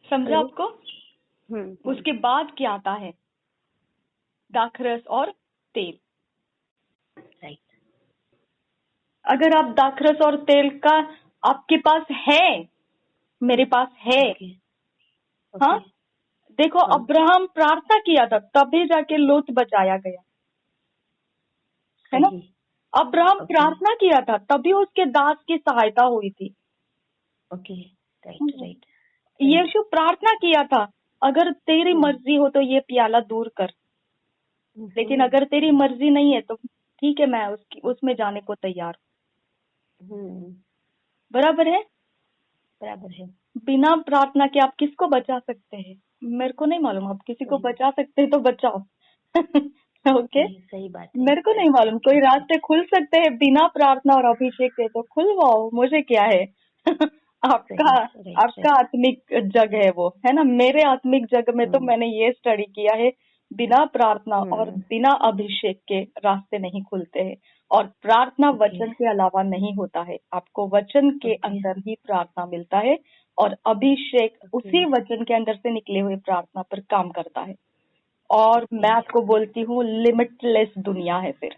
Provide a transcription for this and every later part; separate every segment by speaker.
Speaker 1: समझा
Speaker 2: हेलो।
Speaker 1: आपको?
Speaker 2: हम्म।
Speaker 1: उसके बाद क्या आता है? दाखरस और तेल।
Speaker 2: राइट।
Speaker 1: अगर आप दाखरस और तेल का आपके पास है, मेरे पास है,
Speaker 2: ओके।
Speaker 1: हाँ,
Speaker 2: ओके।
Speaker 1: देखो
Speaker 2: हाँ।
Speaker 1: अब्राहम प्रार्थना किया था तभी जाके लूत बचाया गया, है ना?
Speaker 2: सही।
Speaker 1: Abraham
Speaker 2: okay.
Speaker 1: प्रार्थना किया था तभी उसके दास की सहायता हुई थी।
Speaker 2: ओके। राइट। राइट।
Speaker 1: यीशु प्रार्थना किया था, अगर तेरी मर्जी हो तो ये प्याला दूर कर, लेकिन अगर तेरी मर्जी नहीं है तो ठीक है, मैं उसमें जाने को तैयार हूँ। बराबर है?
Speaker 2: बराबर है।
Speaker 1: बिना प्रार्थना के आप किसको बचा सकते हैं? मेरे को नहीं मालूम। आप किसी को बचा सकते हैं तो बचाओ। ओके,
Speaker 2: सही बात है।
Speaker 1: मेरे को नहीं मालूम। कोई रास्ते खुल सकते हैं बिना प्रार्थना और अभिषेक के, तो खुलवाओ, मुझे क्या है। आपका आपका आत्मिक जग है वो, है ना? मेरे आत्मिक जग में तो मैंने ये स्टडी किया है, बिना प्रार्थना और बिना अभिषेक के रास्ते नहीं खुलते हैं। और प्रार्थना वचन के अलावा नहीं होता है, आपको वचन के अंदर ही प्रार्थना मिलता है, और अभिषेक उसी वचन के अंदर से निकले हुए प्रार्थना पर काम करता है। और मैं आपको बोलती हूँ, लिमिटलेस दुनिया है फिर।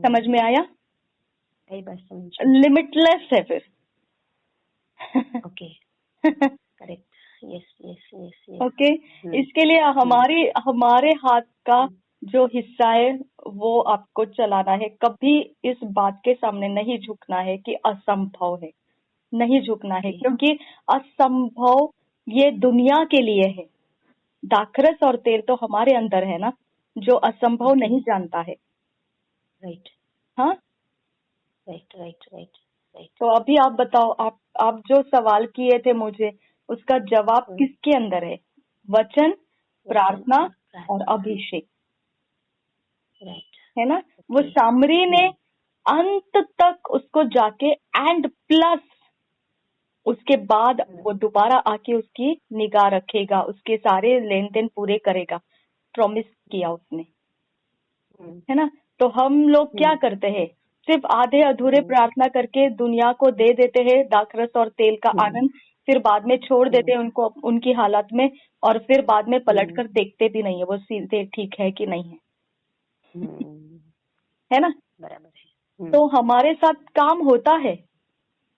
Speaker 1: समझ में आया? लिमिटलेस है फिर।
Speaker 2: Okay. Correct. Yes yes yes.
Speaker 1: Okay, इसके लिए हमारे हाथ का जो हिस्सा है वो आपको चलाना है। कभी इस बात के सामने नहीं झुकना है कि असंभव है, नहीं झुकना है, क्योंकि असंभव ये दुनिया के लिए है। दाखरस और तेल तो हमारे अंदर है ना, जो असंभव नहीं जानता है।
Speaker 2: राइट।
Speaker 1: हाँ,
Speaker 2: राइट राइट राइट राइट।
Speaker 1: तो अभी आप बताओ, आप जो सवाल किए थे मुझे, उसका जवाब किसके अंदर है? वचन, प्रार्थना और अभिषेक, है ना? वो सामरी ने अंत तक उसको जाके एंड प्लस उसके बाद वो दोबारा आके उसकी निगाह रखेगा, उसके सारे लेन देन पूरे करेगा, प्रॉमिस किया उसने, है ना? तो हम लोग क्या करते हैं? सिर्फ आधे अधूरे प्रार्थना करके दुनिया को दे देते हैं दाखरस और तेल का आनंद, फिर बाद में छोड़ देते हैं उनको उनकी हालत में, और फिर बाद में पलट कर देखते भी नहीं है वो सीधे ठीक है कि नहीं है। है ना?
Speaker 2: बराबर है।
Speaker 1: तो हमारे साथ काम होता है,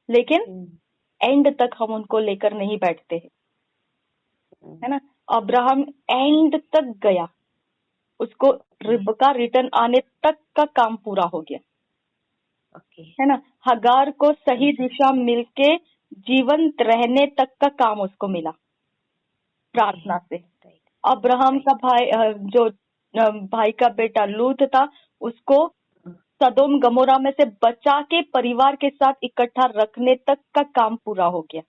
Speaker 1: लेकिन एंड तक हम उनको लेकर नहीं बैठते हैं, है ना? अब्राहम एंड तक गया, उसको रिबका रिटर्न आने तक का काम पूरा हो गया, है ना? हगार को सही दिशा मिलके जीवंत रहने तक का काम उसको मिला प्रार्थना से। अब्राहम का जो भाई का बेटा लूत था, उसको सदोम गमोरा में से बचा के परिवार के साथ इकट्ठा रखने तक का काम पूरा हो गया,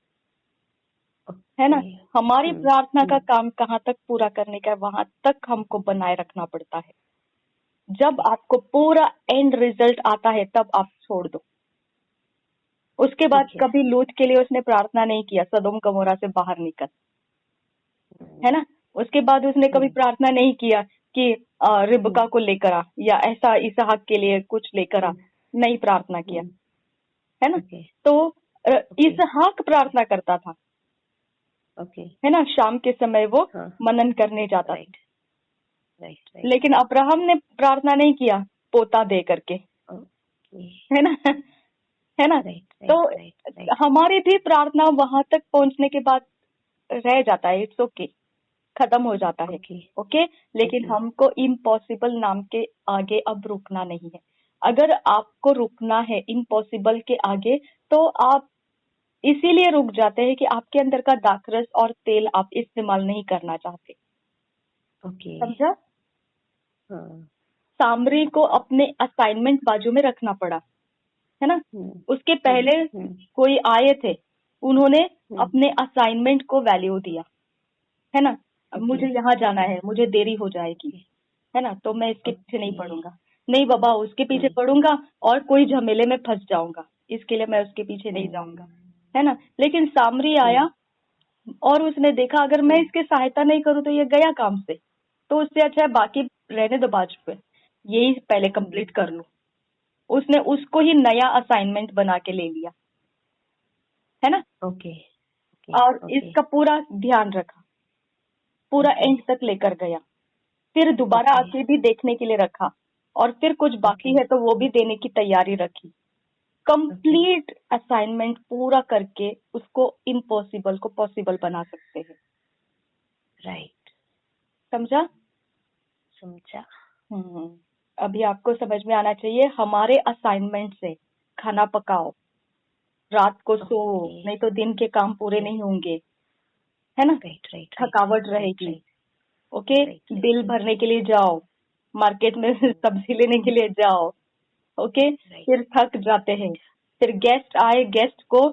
Speaker 1: है ना? हमारी प्रार्थना का काम कहाँ तक पूरा करने का है, वहां तक हमको बनाए रखना पड़ता है। जब आपको पूरा एंड रिजल्ट आता है तब आप छोड़ दो। उसके बाद कभी लूत के लिए उसने प्रार्थना नहीं किया, सदोम गमोरा से बाहर निकल, है ना? उसके बाद उसने कभी प्रार्थना नहीं किया कि रिबका को लेकर आ, या ऐसा इसहाक के लिए कुछ लेकर आ, नहीं प्रार्थना किया, है ना? तो इसहाक प्रार्थना करता था, है ना? शाम के समय वो मनन करने जाता था, लेकिन अब्राहम ने प्रार्थना नहीं किया पोता दे करके, है ना? है ना? तो हमारी भी प्रार्थना वहां तक पहुंचने के बाद रह जाता है, इट्स ओके, खत्म हो जाता है, ओके। लेकिन हमको इम्पॉसिबल नाम के आगे अब रुकना नहीं है। अगर आपको रुकना है इम्पॉसिबल के आगे, तो आप इसीलिए रुक जाते हैं कि आपके अंदर का दाखरस और तेल आप इस्तेमाल नहीं करना चाहते। समझा? सामरी को अपने असाइनमेंट बाजू में रखना पड़ा, है ना? उसके पहले कोई आए थे, उन्होंने अपने असाइनमेंट को वैल्यू दिया, है ना? मुझे यहाँ जाना है, मुझे देरी हो जाएगी, है ना, तो मैं इसके पीछे नहीं पड़ूंगा, नहीं बाबा उसके पीछे पड़ूंगा और कोई झमेले में फंस जाऊंगा, इसके लिए मैं उसके पीछे नहीं जाऊंगा, है ना? लेकिन सामरी आया और उसने देखा अगर मैं इसकी सहायता नहीं करूँ तो ये गया काम से, तो उससे अच्छा है बाकी रहने दो, बाजू पे यही पहले कंप्लीट कर लूं। उसने उसको ही नया असाइनमेंट बना के ले लिया, है ना? और
Speaker 2: ओके
Speaker 1: इसका पूरा ध्यान रखा, पूरा
Speaker 2: ओके
Speaker 1: एंड तक लेकर गया, फिर दोबारा
Speaker 2: ओके
Speaker 1: आके भी देखने के लिए रखा, और फिर कुछ बाकी
Speaker 2: ओके
Speaker 1: है तो वो भी देने की तैयारी रखी। कंप्लीट असाइनमेंट पूरा करके उसको इम्पॉसिबल को पॉसिबल बना सकते हैं।
Speaker 2: राइट,
Speaker 1: समझा?
Speaker 2: समझा।
Speaker 1: अभी आपको समझ में आना चाहिए, हमारे असाइनमेंट से खाना पकाओ, रात को सो,
Speaker 2: ओके
Speaker 1: नहीं तो दिन के काम पूरे नहीं होंगे, है ना?
Speaker 2: राइट राइट
Speaker 1: थकावट
Speaker 2: राइट
Speaker 1: रहेगी।
Speaker 2: Right
Speaker 1: okay,
Speaker 2: right right
Speaker 1: bill भरने के लिए जाओ, मार्केट में सब्जी लेने के लिए जाओ, ओके,
Speaker 2: राइट
Speaker 1: फिर थक जाते हैं, फिर गेस्ट आए, गेस्ट को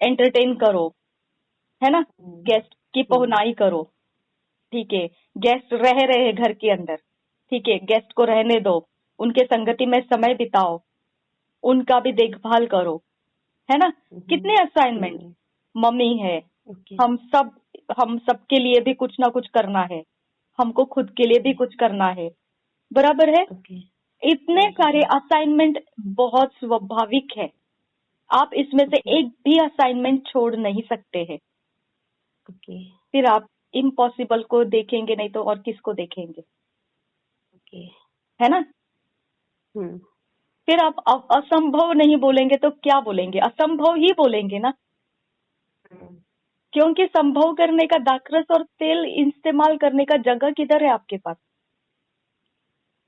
Speaker 1: एंटरटेन करो, है ना? गेस्ट की पहुनाई करो, ठीक है, गेस्ट रह रहे हैं घर के अंदर, ठीक है, गेस्ट को रहने दो, उनके संगति में समय बिताओ, उनका भी देखभाल करो, है ना? कितने असाइनमेंट, मम्मी है,
Speaker 2: ओके
Speaker 1: हम सब के लिए भी कुछ ना कुछ करना है, हमको खुद के लिए भी कुछ करना है, बराबर है?
Speaker 2: ओके
Speaker 1: इतने सारे असाइनमेंट बहुत स्वाभाविक है, आप इसमें से
Speaker 2: ओके
Speaker 1: एक भी असाइनमेंट छोड़ नहीं सकते हैं।
Speaker 2: ओके
Speaker 1: फिर आप इम्पॉसिबल को देखेंगे नहीं तो और किसको देखेंगे,
Speaker 2: ओके
Speaker 1: है ना? फिर आप असंभव नहीं बोलेंगे तो क्या बोलेंगे? असंभव ही बोलेंगे ना, क्योंकि संभव करने का दाखरस और तेल इस्तेमाल करने का जगह किधर है आपके पास?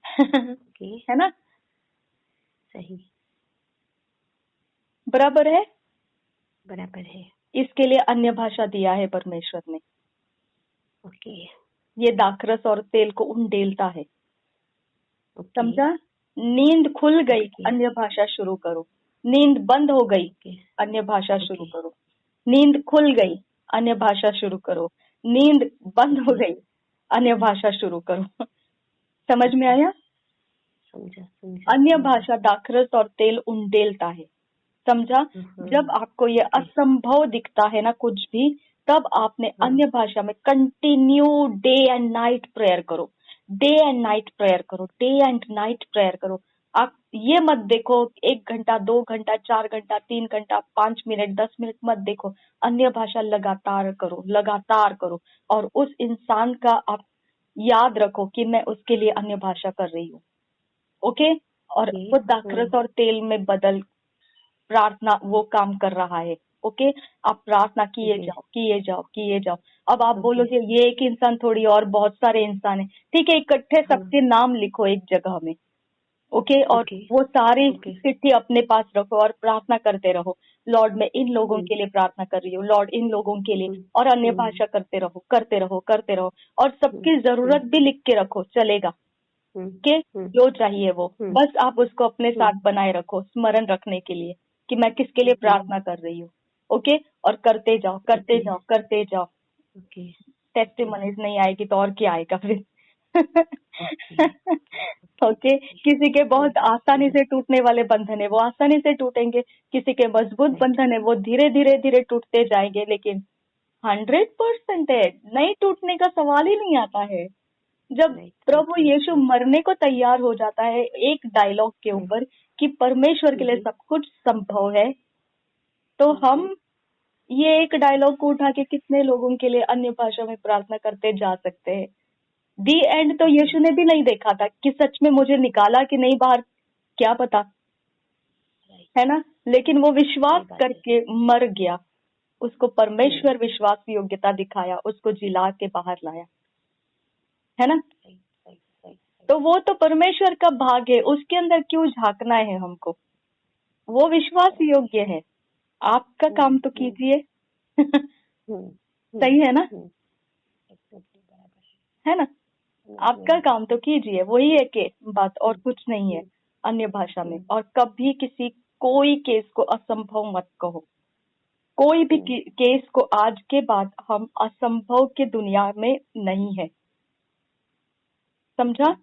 Speaker 2: ओके
Speaker 1: है ना?
Speaker 2: सही,
Speaker 1: बराबर है?
Speaker 2: बराबर है।
Speaker 1: इसके लिए अन्य भाषा दिया है परमेश्वर ने,
Speaker 2: ओके
Speaker 1: ये दाखरस और तेल को उंडेलता है।
Speaker 2: ओके
Speaker 1: समझा? नींद खुल गई,
Speaker 2: ओके
Speaker 1: अन्य भाषा शुरू करो, नींद बंद हो गई,
Speaker 2: ओके
Speaker 1: अन्य भाषा शुरू
Speaker 2: ओके
Speaker 1: करो, नींद खुल गई, अन्य भाषा शुरू करो, नींद बंद हो गई, अन्य भाषा शुरू करो। समझ में आया?
Speaker 2: समझा समझा
Speaker 1: अन्य
Speaker 2: समझा।
Speaker 1: भाषा दाखरस और तेल उंडेलता है। समझा? जब आपको ये
Speaker 2: ओके
Speaker 1: असंभव दिखता है ना कुछ भी, तब आपने अन्य भाषा में continue day and night prayer करो, डे एंड नाइट प्रेयर करो, डे एंड नाइट प्रेयर करो। आप ये मत देखो 1 घंटा, 2 घंटा, 4 घंटा, 3 घंटा, 5 मिनट, 10 मिनट मत देखो, अन्य भाषा लगातार करो, लगातार करो, और उस इंसान का आप याद रखो कि मैं उसके लिए अन्य भाषा कर रही हूँ, ओके? और वो दाखरस और तेल में बदल प्रार्थना वो काम कर रहा है, ओके? आप प्रार्थना किए जाओ, किए जाओ, किए जाओ। अब आप बोलोगे ये एक इंसान थोड़ी, और बहुत सारे इंसान है, ठीक है, इकट्ठे सबके नाम लिखो एक जगह में, ओके? और वो सारी चिट्ठी अपने पास रखो और प्रार्थना करते रहो, लॉर्ड मैं इन लोगों के लिए प्रार्थना कर रही हूँ, लॉर्ड इन लोगों के लिए, और अन्य भाषा करते रहो, करते रहो, करते रहो, और सबकी जरूरत भी लिख के रखो, चलेगा के जो चाहिए वो, बस आप उसको अपने साथ बनाए रखो स्मरण रखने के लिए कि मैं किसके लिए प्रार्थना कर रही हूँ, ओके? और करते जाओ, करते जाओ, करते जाओ। टेस्टिमनीज नहीं आएगी तो और क्या आएगा फिर? ओके, किसी के बहुत आसानी से टूटने वाले बंधन है वो आसानी से टूटेंगे, किसी के मजबूत बंधन है वो धीरे धीरे धीरे टूटते जाएंगे, लेकिन 100% है, नहीं टूटने का सवाल ही नहीं आता है। जब प्रभु यीशु मरने को तैयार हो जाता है एक डायलॉग के ऊपर कि परमेश्वर के लिए सब कुछ संभव है, तो हम ये एक डायलॉग को उठा के कितने लोगों के लिए अन्य भाषा में प्रार्थना करते जा सकते हैं। दी एंड तो यीशु ने भी नहीं देखा था कि सच में मुझे निकाला कि नहीं बाहर, क्या पता, है ना? लेकिन वो विश्वास करके मर गया, उसको परमेश्वर विश्वास योग्यता दिखाया, उसको जिला के बाहर लाया, है ना? तो वो तो परमेश्वर का भाग है, उसके अंदर क्यों झांकना है हमको? वो विश्वास योग्य है, आपका काम तो कीजिए। सही है ना? है ना? आपका काम तो कीजिए, वही है के बात, और कुछ नहीं है अन्य भाषा में। और कभी किसी कोई केस को असंभव मत कहो, कोई भी केस को आज के बाद हम असंभव के दुनिया में नहीं है। समझा?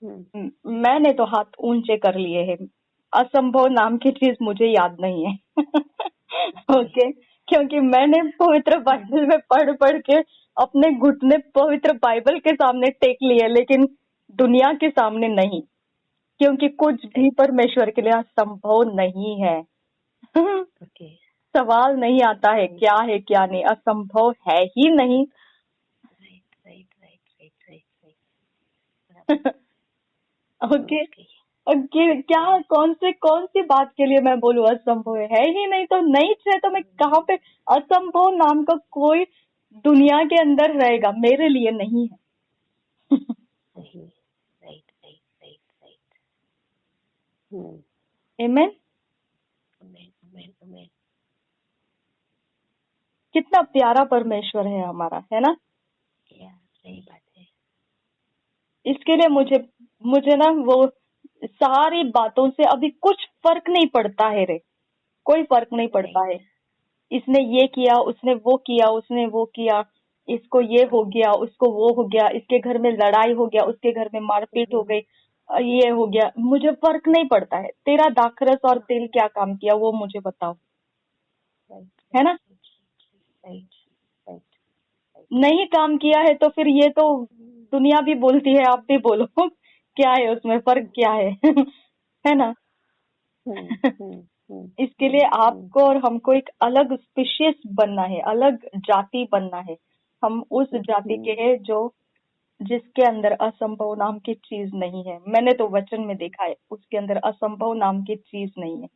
Speaker 1: मैंने तो हाथ ऊंचे कर लिए हैं, असंभव नाम की चीज मुझे याद नहीं है। ओके, क्योंकि मैंने पवित्र बाइबल में पढ़ पढ़ के अपने घुटने पवित्र बाइबल के सामने टेक लिए, लेकिन दुनिया के सामने नहीं, क्योंकि कुछ भी परमेश्वर के लिए असंभव नहीं है। सवाल नहीं आता है क्या है क्या नहीं, असंभव है ही नहीं।
Speaker 2: Right right right right right right.
Speaker 1: Okay, क्या कौन सी बात के लिए मैं बोलूँ असंभव है ही नहीं, तो नहीं है तो मैं कहाँ पे, असंभव नाम का कोई दुनिया के अंदर रहेगा, मेरे लिए नहीं है।
Speaker 2: सही। Right right right right.
Speaker 1: आमेन।
Speaker 2: अमेन अमेन अमेन।
Speaker 1: कितना प्यारा परमेश्वर है हमारा, है ना।
Speaker 2: या सही बात है।
Speaker 1: इसके लिए मुझे ना वो सारी बातों से अभी कुछ फर्क नहीं पड़ता है रे, कोई फर्क नहीं पड़ता है। इसने ये किया, उसने वो किया, उसने वो किया, इसको ये हो गया, उसको वो हो गया, इसके घर में लड़ाई हो गया, उसके घर में मारपीट हो गई, ये हो गया, मुझे फर्क नहीं पड़ता है। तेरा दाखरस और तेल क्या काम किया वो मुझे बताओ, है ना।
Speaker 2: Right right.
Speaker 1: नहीं काम किया है तो फिर ये तो दुनिया भी बोलती है, आप भी बोलो क्या है उसमें फर्क, क्या है है ना। इसके लिए आपको और हमको एक अलग स्पीशीज बनना है, अलग जाति बनना है। हम उस जाति के हैं जो जिसके अंदर असंभव नाम की चीज नहीं है। मैंने तो वचन में देखा है उसके अंदर असंभव नाम की चीज नहीं है।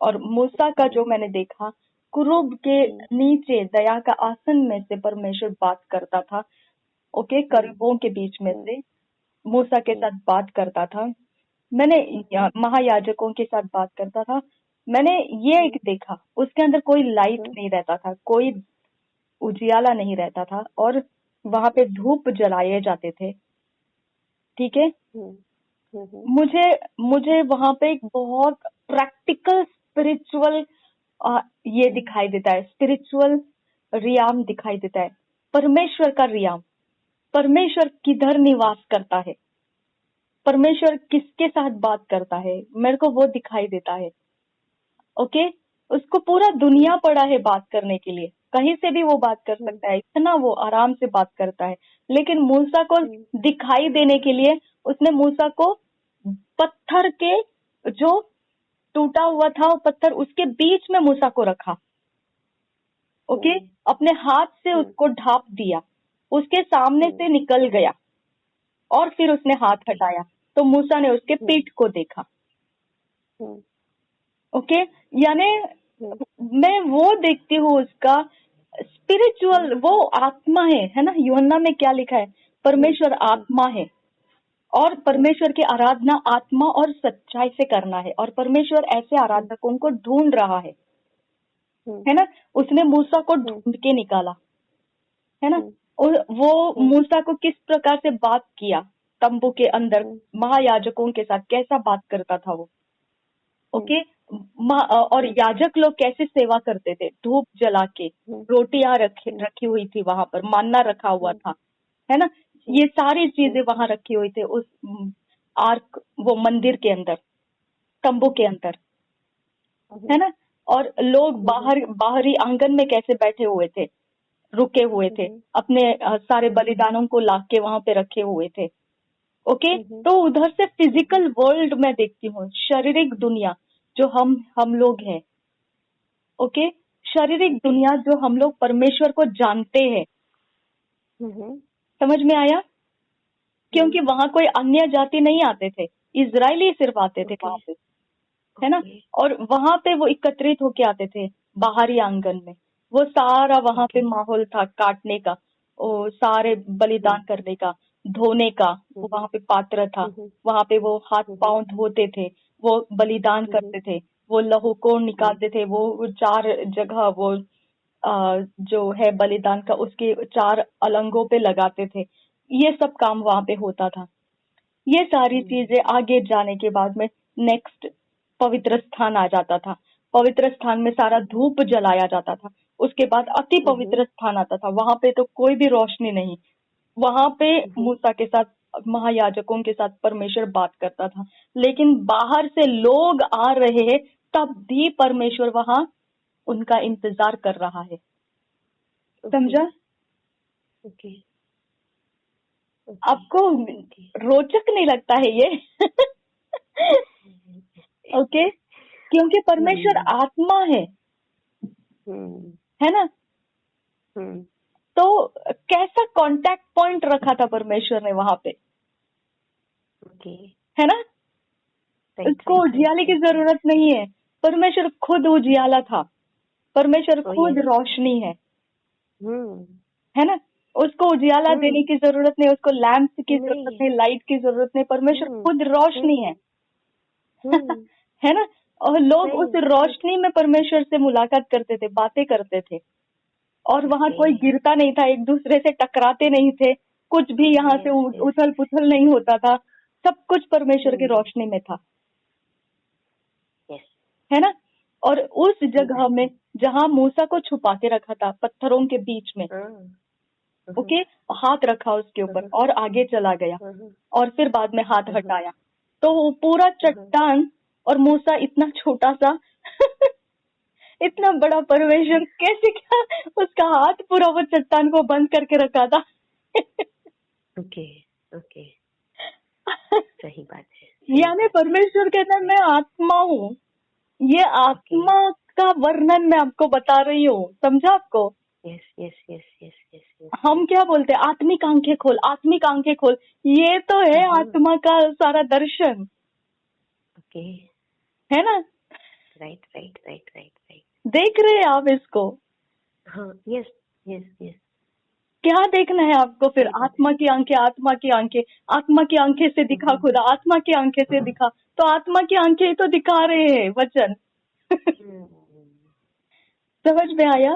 Speaker 1: और मूसा का जो मैंने देखा, कुरूब के नीचे दया का आसन में से परमेश्वर बात करता था। ओके, करूबों के बीच में से मूसा के साथ बात करता था। मैंने महायाजकों के साथ बात करता था। मैंने ये एक देखा, उसके अंदर कोई लाइट नहीं रहता था, कोई उजियाला नहीं रहता था, और वहां पे धूप जलाए जाते थे। ठीक है। मुझे मुझे वहां पे एक बहुत प्रैक्टिकल स्पिरिचुअल ये दिखाई देता है, स्पिरिचुअल रियाम दिखाई देता है, परमेश्वर का रियाम। परमेश्वर किधर निवास करता है, परमेश्वर किसके साथ बात करता है, मेरे को वो दिखाई देता है। ओके, उसको पूरा दुनिया पड़ा है बात करने के लिए, कहीं से भी वो बात कर सकता है, इतना वो आराम से बात करता है। लेकिन मूसा को दिखाई देने के लिए उसने मूसा को पत्थर के, जो टूटा हुआ था वो पत्थर, उसके बीच में मूसा को रखा। ओके, अपने हाथ से उसको ढाप दिया, उसके सामने से निकल गया, और फिर उसने हाथ हटाया तो मूसा ने उसके पीठ को देखा। ओके, यानी मैं वो देखती हूँ उसका स्पिरिचुअल, वो आत्मा है ना। यूहन्ना में क्या लिखा है, परमेश्वर आत्मा है, और परमेश्वर की आराधना आत्मा और सच्चाई से करना है, और परमेश्वर ऐसे आराधकों को ढूंढ रहा है ना। उसने मूसा को ढूंढ के निकाला, है ना। और वो मूसा को किस प्रकार से बात किया, तंबू के अंदर महायाजकों के साथ कैसा बात करता था वो। ओके, और याजक लोग कैसे सेवा करते थे, धूप जला के, रोटियां रखी हुई थी वहां पर, मान्ना रखा हुआ था, है ना। ये सारी चीजें वहां रखी हुई थी उस आर्क, वो मंदिर के अंदर, तंबू के अंदर, है ना। और लोग बाहरी आंगन में कैसे बैठे हुए थे, रुके हुए थे, अपने सारे बलिदानों को ला के वहां पे रखे हुए थे। ओके, तो उधर से फिजिकल वर्ल्ड में देखती हूँ, शारीरिक दुनिया जो हम लोग हैं। ओके, शारीरिक दुनिया जो हम लोग परमेश्वर को जानते हैं। समझ में आया, क्योंकि वहां कोई अन्य जाति नहीं आते थे, इजरायली सिर्फ आते थे वहां पे, है ना। और वहां पे वो एकत्रित होके आते थे बाहरी आंगन में, वो सारा वहां पे माहौल था काटने का, वो सारे बलिदान करने का, धोने का, वो वहां पे पात्र था, वहां पे वो हाथ पांव धोते थे, वो बलिदान करते थे, वो लहू को निकालते थे, वो 4 जगह वो जो है बलिदान का, उसके 4 अलंगों पे लगाते थे। ये सब काम वहां पे होता था। ये सारी चीजें आगे जाने के बाद में नेक्स्ट पवित्र स्थान आ जाता था। पवित्र स्थान में सारा धूप जलाया जाता था। उसके बाद अति पवित्र स्थान आता था, वहां पे तो कोई भी रोशनी नहीं, वहां पे मूसा के साथ, महायाजकों के साथ परमेश्वर बात करता था। लेकिन बाहर से लोग आ रहे हैं, तब भी परमेश्वर वहां उनका इंतजार कर रहा है। समझा? आपको रोचक नहीं लगता है ये? ओके, क्योंकि परमेश्वर आत्मा है,
Speaker 2: हम्म
Speaker 1: है ना।
Speaker 2: हम्म
Speaker 1: तो कैसा कांटेक्ट पॉइंट रखा था परमेश्वर ने वहां पे,
Speaker 2: ओके
Speaker 1: है ना।
Speaker 2: राइट
Speaker 1: उसको उजियाले की जरूरत नहीं है, परमेश्वर खुद उजियाला था, परमेश्वर
Speaker 2: Oh,
Speaker 1: खुद
Speaker 2: yes.
Speaker 1: रोशनी
Speaker 2: हम्म
Speaker 1: है ना। उसको उजियाला देने की जरूरत नहीं, उसको लैंप की जरूरत
Speaker 2: नहीं
Speaker 1: नहीं, लाइट की जरूरत नहीं, परमेश्वर खुद रोशनी है
Speaker 2: हम्म
Speaker 1: है ना। और लोग
Speaker 2: सही
Speaker 1: उस रोशनी में परमेश्वर से मुलाकात करते थे, बातें करते थे, और वहां
Speaker 2: ओके
Speaker 1: कोई गिरता नहीं था, एक दूसरे से टकराते नहीं थे, कुछ भी यहाँ से
Speaker 2: यस यस
Speaker 1: उथल पुथल नहीं होता था, सब कुछ परमेश्वर की रोशनी में था,
Speaker 2: यस
Speaker 1: है ना। और उस जगह में जहाँ मूसा को छुपा के रखा था पत्थरों के बीच में, ओके, हाथ रखा उसके ऊपर और आगे चला गया, और फिर बाद में हाथ हटाया, तो वो पूरा चट्टान और मूसा इतना छोटा सा इतना बड़ा परमेश्वर कैसे, क्या उसका हाथ पूरा वो चट्टान को बंद करके रखा था
Speaker 2: ओके ओके सही बात है
Speaker 1: यानी परमेश्वर कहता है मैं आत्मा हूँ, ये आत्मा का वर्णन मैं आपको बता रही हूँ, समझा आपको।
Speaker 2: Yes yes yes yes yes yes
Speaker 1: हम क्या बोलते हैं, आत्मिक आंखें खोल, आत्मिक आंखें खोल, ये तो है आत्मा का सारा दर्शन,
Speaker 2: ओके
Speaker 1: है ना।
Speaker 2: Right right right right right
Speaker 1: देख रहे हैं आप इसको,
Speaker 2: हाँ यस यस यस
Speaker 1: क्या देखना है आपको फिर, आत्मा की आंखें, आत्मा की आंखें, आत्मा की आंखें से दिखा खुदा, आत्मा की आंखें से दिखा, तो आत्मा की आंखें ही तो दिखा रहे हैं वचन समझ में आया।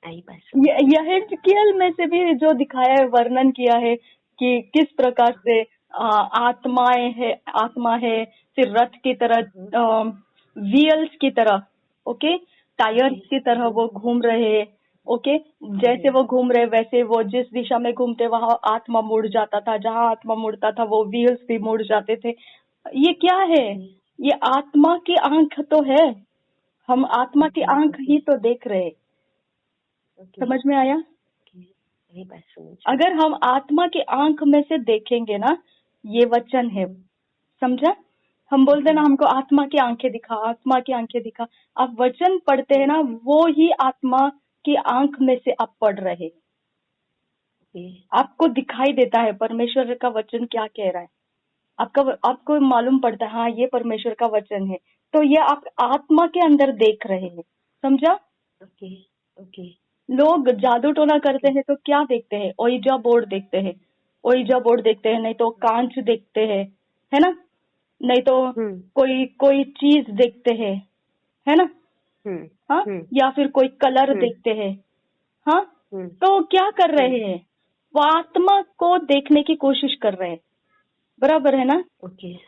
Speaker 2: आई बात
Speaker 1: यहेजकेल में से भी जो दिखाया है, वर्णन किया है कि किस प्रकार से आत्मा है, फिर रथ की तरह, व्हील्स की तरह, ओके, टायर्स की तरह वो घूम रहे हैं, ओके, जैसे वो घूम रहे वैसे वो जिस दिशा में घूमते वहां आत्मा मुड़ जाता था, जहां आत्मा मुड़ता था वो व्हील्स भी मुड़ जाते थे। ये क्या है, ये आत्मा की आंख तो है, हम आत्मा की आंख ही तो देख रहे हैं, समझ में आया। अगर हम आत्मा की आंख में से देखेंगे ना, ये वचन है, समझा। हम बोलते ना हमको आत्मा की आंखें दिखा, आत्मा की आंखें दिखा, आप वचन पढ़ते हैं ना, वो ही आत्मा की आंख में से आप पढ़ रहे हैं, आपको दिखाई देता है परमेश्वर का वचन क्या कह रहा है, आपको मालूम पड़ता है हाँ ये परमेश्वर का वचन है, तो ये आप आत्मा के अंदर देख रहे हैं, समझा।
Speaker 2: ओके ओके
Speaker 1: लोग जादू टोना करते हैं तो क्या देखते हैं, ओइजा बोर्ड देखते हैं, ओइजा बोर्ड देखते हैं, नहीं तो कांच देखते हैं, है ना, नहीं तो कोई कोई चीज देखते हैं, है ना, हाँ, या फिर कोई कलर देखते हैं, हाँ, तो क्या कर रहे हैं, वो आत्मा को देखने की कोशिश कर रहे हैं, बराबर है ना।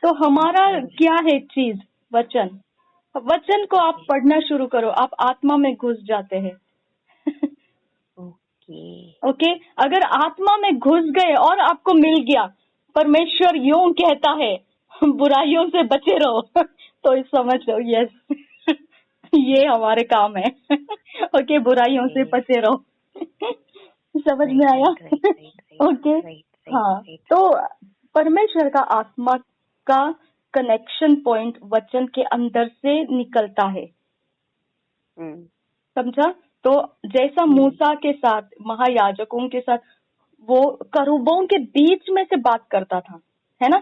Speaker 1: तो हमारा क्या है चीज, वचन, वचन को आप पढ़ना शुरू करो, आप आत्मा में घुस जाते हैं ओके, अगर आत्मा में घुस गए और आपको मिल गया, परमेश्वर यूं कहता है बुराइयों से बचे रहो तो इस समझ लो यस ये हमारे काम है ओके, बुराइयों से बचे रहो समझ में आया ओके। हाँ, तो परमेश्वर का आत्मा का कनेक्शन पॉइंट वचन के अंदर से निकलता है, समझा। तो जैसा मूसा के साथ, महायाजकों के साथ वो करूबों के बीच में से बात करता था, है ना,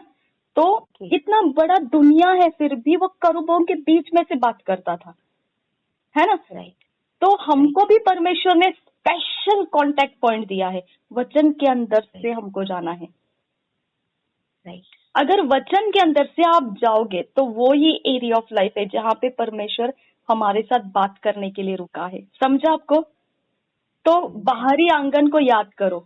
Speaker 1: तो इतना बड़ा दुनिया है फिर भी वो करूबों के बीच में से बात करता था, है ना। तो हमको भी परमेश्वर ने स्पेशल कांटेक्ट पॉइंट दिया है, वचन के अंदर से हमको जाना है। अगर वचन के अंदर से आप जाओगे तो वो ही एरिया ऑफ लाइफ है जहाँ पे परमेश्वर हमारे साथ बात करने के लिए रुका है, समझा आपको। तो बाहरी आंगन को याद करो,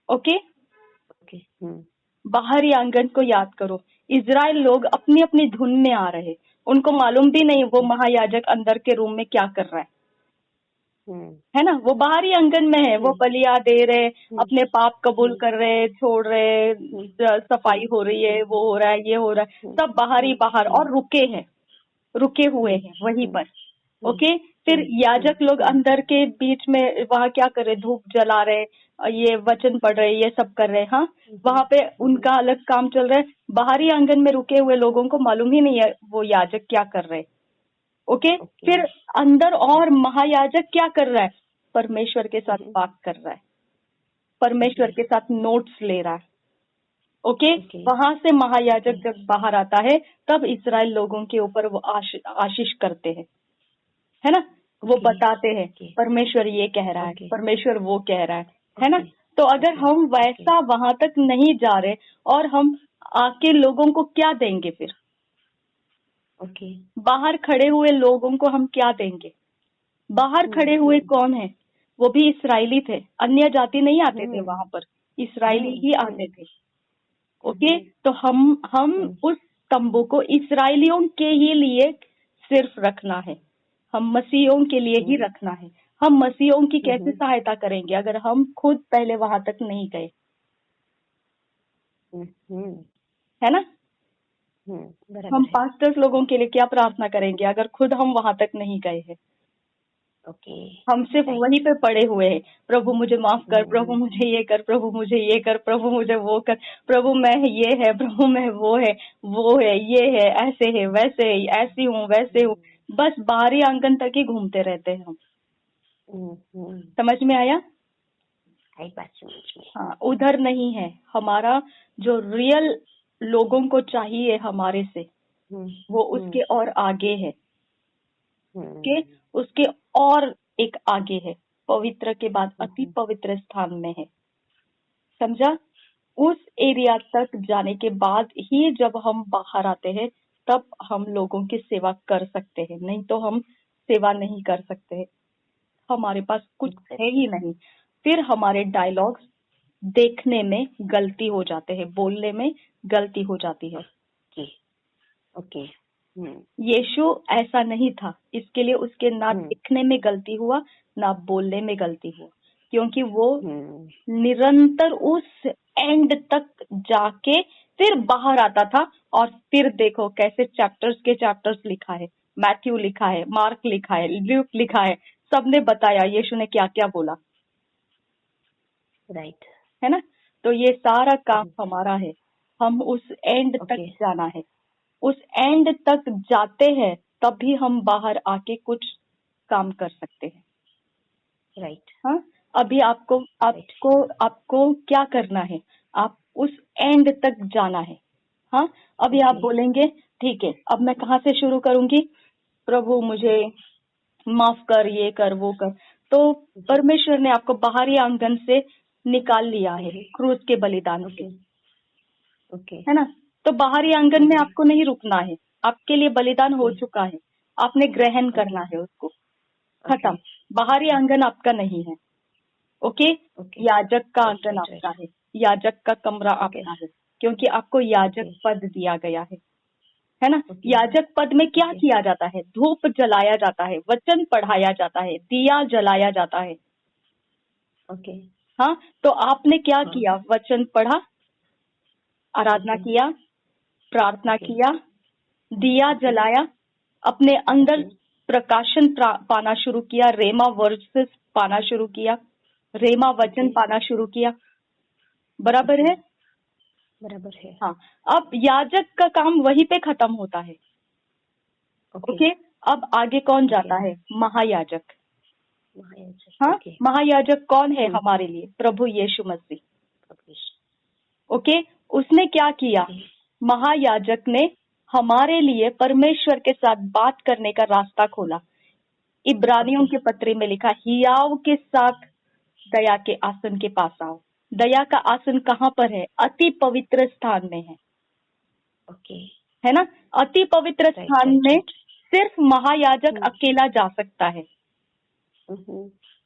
Speaker 1: ओके, बाहरी आंगन को याद करो। इजराइल लोग अपनी अपनी धुन में आ रहे, उनको मालूम भी नहीं वो महायाजक अंदर के रूम में क्या कर रहा है ना, वो बाहरी आंगन में है, वो बलिया दे रहे, अपने पाप कबूल कर रहे, छोड़ रहे, सफाई हो रही है, वो हो रहा है, ये हो रहा है, सब बाहरी बाहर और रुके हुए हैं वहीं पर, ओके। फिर याजक लोग अंदर के बीच में वहां क्या कर रहे, धूप जला रहे, ये वचन पढ़ रहे, ये सब कर रहे हैं, हाँ, वहां पे उनका अलग काम चल रहा है। बाहरी आंगन में रुके हुए लोगों को मालूम ही नहीं है वो याजक क्या कर रहे। ओके, फिर अंदर और महायाजक क्या कर रहा है? परमेश्वर के साथ बात कर रहा है, परमेश्वर के साथ नोट्स ले रहा है। ओके, वहां से महायाजक जब बाहर आता है तब इस्राएल लोगों के ऊपर वो आशीष करते हैं, है ना, वो बताते हैं परमेश्वर ये कह रहा है, परमेश्वर वो कह रहा है ना। तो अगर हम वैसा वहां तक नहीं जा रहे और हम आके लोगों को क्या देंगे फिर? बाहर खड़े हुए लोगों को हम क्या देंगे? बाहर खड़े हुए कौन है? वो भी इस्राएली थे, अन्य जाति नहीं आते थे वहां पर, इस्राएली ही आते थे। ओके, तो हम उस तंबू को इस्राएलियों के ही लिए सिर्फ रखना है, हम मसीहों के लिए ही रखना है। हम मसीहों की कैसे सहायता करेंगे अगर हम खुद पहले वहां तक नहीं गए? है ना? हम पास्टर्स लोगों के लिए क्या प्रार्थना करेंगे अगर खुद हम वहां तक नहीं गए हैं? हम सिर्फ वहीं पे पड़े हुए हैं, प्रभु मुझे माफ कर, प्रभु मुझे ये कर, प्रभु मुझे ये कर, प्रभु मुझे वो कर, प्रभु मैं ये है, प्रभु मैं वो है, ये है, ऐसे है, वैसे है, ऐसी हूँ, वैसे हूँ, बस बाहरी आंगन तक ही घूमते रहते हैं हम। समझ में आया? हाँ, उधर नहीं है हमारा। जो रियल लोगों को चाहिए हमारे से वो उसके और आगे है, उसके और एक आगे है, पवित्र के बाद अति पवित्र स्थान में है। समझा? उस एरिया तक जाने के बाद ही जब हम बाहर आते हैं तब हम लोगों की सेवा कर सकते हैं, नहीं तो हम सेवा नहीं कर सकते। हमारे पास कुछ है ही नहीं। फिर हमारे डायलॉग्स देखने में गलती हो जाते हैं, बोलने में गलती हो जाती है। यीशु ऐसा नहीं था, इसके लिए उसके ना दिखने में गलती हुआ ना बोलने में गलती हुआ, क्योंकि वो निरंतर उस एंड तक जाके फिर बाहर आता था। और फिर देखो कैसे चैप्टर्स के चैप्टर्स लिखा है, मैथ्यू लिखा है, मार्क लिखा है, ल्यूक लिखा है, सबने बताया यीशु ने क्या क्या बोला। राइट, है ना? तो ये सारा काम हमारा है, हम उस एंड तक जाना है। उस एंड तक जाते हैं तभी हम बाहर आके कुछ काम कर सकते हैं। राइट, हाँ, अभी आपको क्या करना है? आप उस एंड तक जाना है। हाँ, अभी आप बोलेंगे ठीक है, अब मैं कहाँ से शुरू करूंगी? प्रभु मुझे माफ कर, ये कर, वो कर। तो परमेश्वर ने आपको बाहरी आंगन से निकाल लिया है क्रूस के बलिदान से, है ना? तो बाहरी आंगन में आपको नहीं रुकना है, आपके लिए बलिदान हो चुका है, आपने ग्रहण करना है उसको, खत्म। बाहरी आंगन आपका नहीं है। ओके, याजक का आंगन आपका है, याजक का कमरा आपका है, क्योंकि आपको याजक पद दिया गया है ना? याजक पद में क्या किया जाता है? धूप जलाया जाता है, वचन पढ़ाया जाता है, दिया जलाया जाता है। हाँ, तो आपने क्या किया? वचन पढ़ा, आराधना किया, प्रार्थना किया, दिया जलाया, अपने अंदर प्रकाशन पाना शुरू किया, रेमा वर्सेस पाना शुरू किया, रेमा वचन पाना शुरू किया। बराबर है? बराबर है। हाँ, अब याजक का काम वहीं पे खत्म होता है। ओके, अब आगे कौन जाता है? महायाजक। हाँ, महायाजक कौन है हमारे लिए? प्रभु यीशु मसीह। ओके, उसने क्या किया? महायाजक ने हमारे लिए परमेश्वर के साथ बात करने का रास्ता खोला। इब्रानियों के पत्री में लिखा, हियाव के साथ दया के आसन के पास आओ। दया का आसन कहाँ पर है? अति पवित्र स्थान में है। है ना? अति पवित्र स्थान में सिर्फ महायाजक अकेला जा सकता है।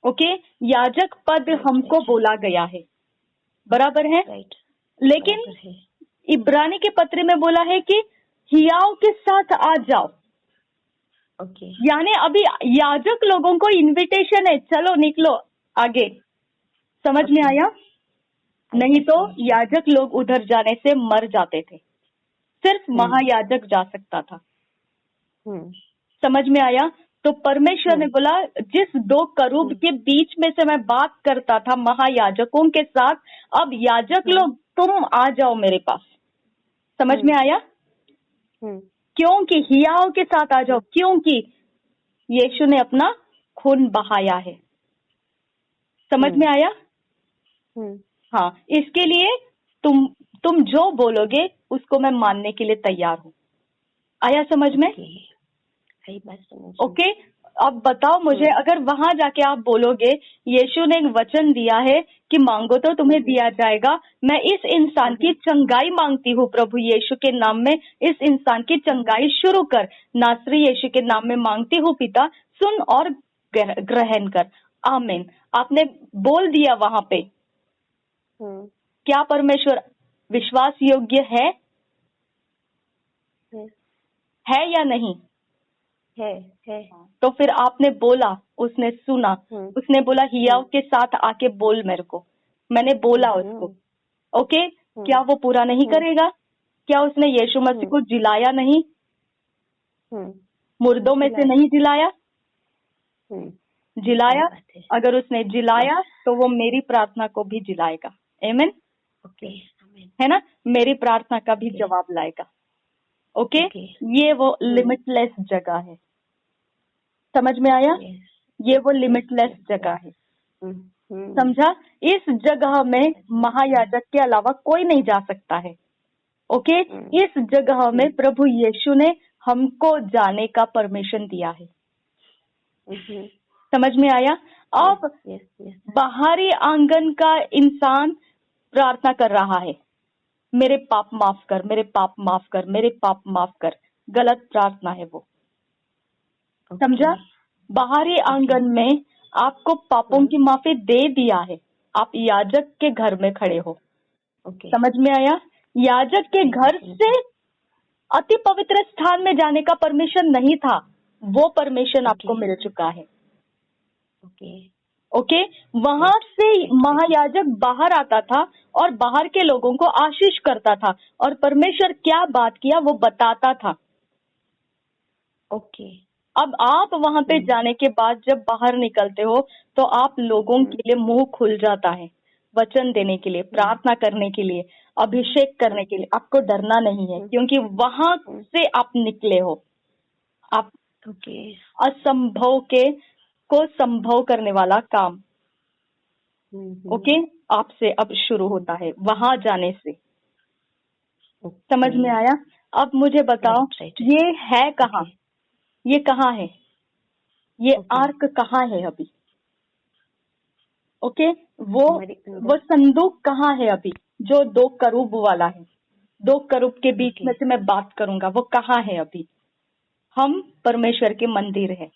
Speaker 1: ओके, याजक पद हमको बोला गया है, बराबर है? लेकिन इब्रानी के पत्र में बोला है कि हियाव के साथ आ जाओ। यानी अभी याजक लोगों को इनविटेशन है, चलो निकलो आगे। समझ में आया? नहीं तो याजक लोग उधर जाने से मर जाते थे, सिर्फ महायाजक जा सकता था। समझ में आया? तो परमेश्वर ने बोला, जिस 2 करूब के बीच में से मैं बात करता था महायाजकों के साथ, अब याजक लोग तुम आ जाओ मेरे पास। समझ में आया? क्योंकि हियाव के साथ आ जाओ, क्योंकि यीशु ने अपना खून बहाया है। समझ में आया? हाँ, इसके लिए तुम जो बोलोगे उसको मैं मानने के लिए तैयार हूँ। आया समझ में? ओके, अब बताओ मुझे, अगर वहां जाके आप बोलोगे यीशु ने एक वचन दिया है कि मांगो तो तुम्हें दिया जाएगा, मैं इस इंसान की चंगाई मांगती हूँ प्रभु यीशु के नाम में, इस इंसान की चंगाई शुरू कर, नासरी यीशु के नाम में मांगती हूँ पिता, सुन और ग्रहण कर। आमीन। आपने बोल दिया वहां पे, क्या परमेश्वर विश्वास योग्य है या नहीं?
Speaker 2: है।
Speaker 1: तो फिर आपने बोला, उसने सुना, उसने बोला हियाव के साथ आके बोल मेरे को, मैंने बोला उसको। ओके, क्या वो पूरा नहीं करेगा? क्या उसने यीशु मसीह को जिलाया नहीं? मुर्दों में से नहीं जिलाया? जिलाया। अगर उसने जिलाया तो वो मेरी प्रार्थना को भी जिलाएगा। आमीन। है ना? मेरी प्रार्थना का भी जवाब लाएगा। ओके, ये वो लिमिटलेस जगह है। समझ में आया? ये वो लिमिटलेस जगह है। समझा? इस जगह में महायाजक के अलावा कोई नहीं जा सकता है। ओके, इस जगह में प्रभु यीशु ने हमको जाने का परमिशन दिया है। समझ में आया? अब बाहरी आंगन का इंसान प्रार्थना कर रहा है, मेरे पाप माफ कर, मेरे पाप माफ कर, मेरे पाप माफ कर। गलत प्रार्थना है वो। समझा? बाहरी आंगन में आपको पापों की माफी दे दिया है, आप याजक के घर में खड़े हो। समझ में आया? याजक के घर से अति पवित्र स्थान में जाने का परमिशन नहीं था, वो परमिशन आपको मिल चुका है। ओके, वहां से महायाजक बाहर आता था और बाहर के लोगों को आशीष करता था, और परमेश्वर क्या बात किया वो बताता था। अब आप वहां पे जाने के बाद जब बाहर निकलते हो तो आप लोगों के लिए मुंह खुल जाता है, वचन देने के लिए, प्रार्थना करने के लिए, अभिषेक करने के लिए। आपको डरना नहीं है, क्योंकि वहां से आप निकले हो। आप असंभव को संभव करने वाला काम आपसे अब शुरू होता है वहां जाने से। समझ में आया? अब मुझे बताओ, ये है कहाँ? ये कहाँ है? ये आर्क कहाँ है अभी? वो संदूक कहाँ है अभी, जो 2 करूब वाला है? 2 करूब के बीच में से मैं बात करूंगा, वो कहाँ है अभी? हम परमेश्वर के मंदिर है।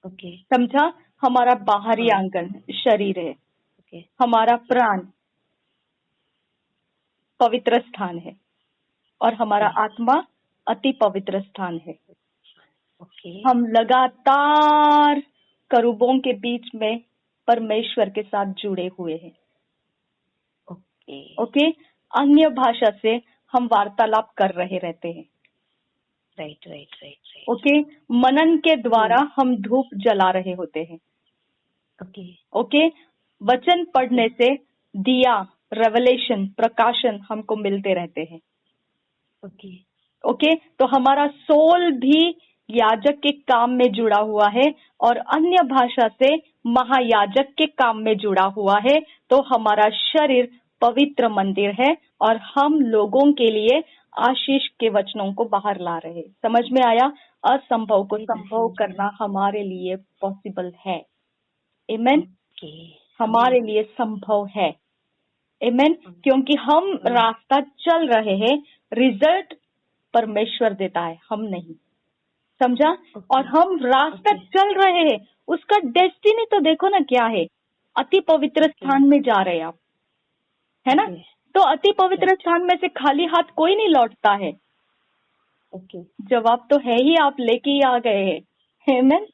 Speaker 1: समझा? हमारा बाहरी आंगन शरीर है, हमारा प्राण पवित्र स्थान है, और हमारा आत्मा अति पवित्र स्थान है। हम लगातार करूबों के बीच में परमेश्वर के साथ जुड़े हुए हैं। ओके, अन्य भाषा से हम वार्तालाप कर रहे रहते हैं। राइट। ओके, मनन के द्वारा हम धूप जला रहे होते हैं। ओके, वचन पढ़ने से दिया, रेवलेशन, प्रकाशन हमको मिलते रहते हैं। ओके, तो हमारा सोल भी याजक के काम में जुड़ा हुआ है और अन्य भाषा से महायाजक के काम में जुड़ा हुआ है। तो हमारा शरीर पवित्र मंदिर है और हम लोगों के लिए आशीष के वचनों को बाहर ला रहे हैं। समझ में आया? असंभव को संभव करना हमारे लिए पॉसिबल है। आमीन। हमारे लिए संभव है। आमीन। क्योंकि हम रास्ता चल रहे हैं, रिजल्ट परमेश्वर देता है, हम नहीं। समझा? और हम रास्ता चल रहे हैं, उसका डेस्टिनी तो देखो ना क्या है। अति पवित्र स्थान में जा रहे हैं आप, है ना? तो अति पवित्र स्थान में से खाली हाथ कोई नहीं लौटता है। जवाब तो है ही, आप लेके ही आ गए हैं। आमीन।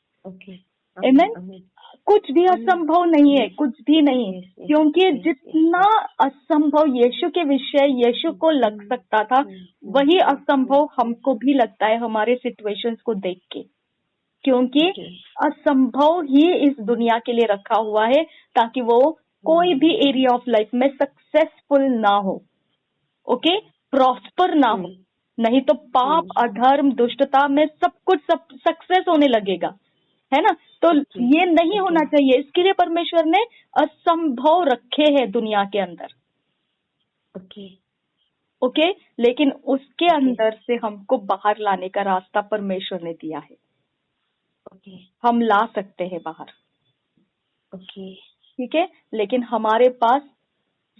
Speaker 1: आमीन। कुछ भी असंभव नहीं है, कुछ भी नहीं, क्योंकि जितना असंभव यीशु के विषय यीशु को लग सकता था, वही असंभव हमको भी लगता है हमारे सिचुएशंस को देख के। क्योंकि
Speaker 2: ओके
Speaker 1: असंभव ही इस दुनिया के लिए रखा हुआ है ताकि वो कोई भी एरिया ऑफ लाइफ में सक्सेसफुल ना हो, ओके, प्रॉस्पर ना हो। नहीं तो पाप, अधर्म, दुष्टता में सब कुछ सब सक्सेस होने लगेगा, है ना। तो
Speaker 2: ओके
Speaker 1: ये नहीं
Speaker 2: ओके
Speaker 1: होना चाहिए, इसके लिए परमेश्वर ने असंभव रखे हैं दुनिया के अंदर,
Speaker 2: ओके
Speaker 1: ओके। लेकिन उसके
Speaker 2: ओके
Speaker 1: अंदर से हमको बाहर लाने का रास्ता परमेश्वर ने दिया है,
Speaker 2: ओके
Speaker 1: हम ला सकते हैं बाहर,
Speaker 2: ओके
Speaker 1: ठीक है। लेकिन हमारे पास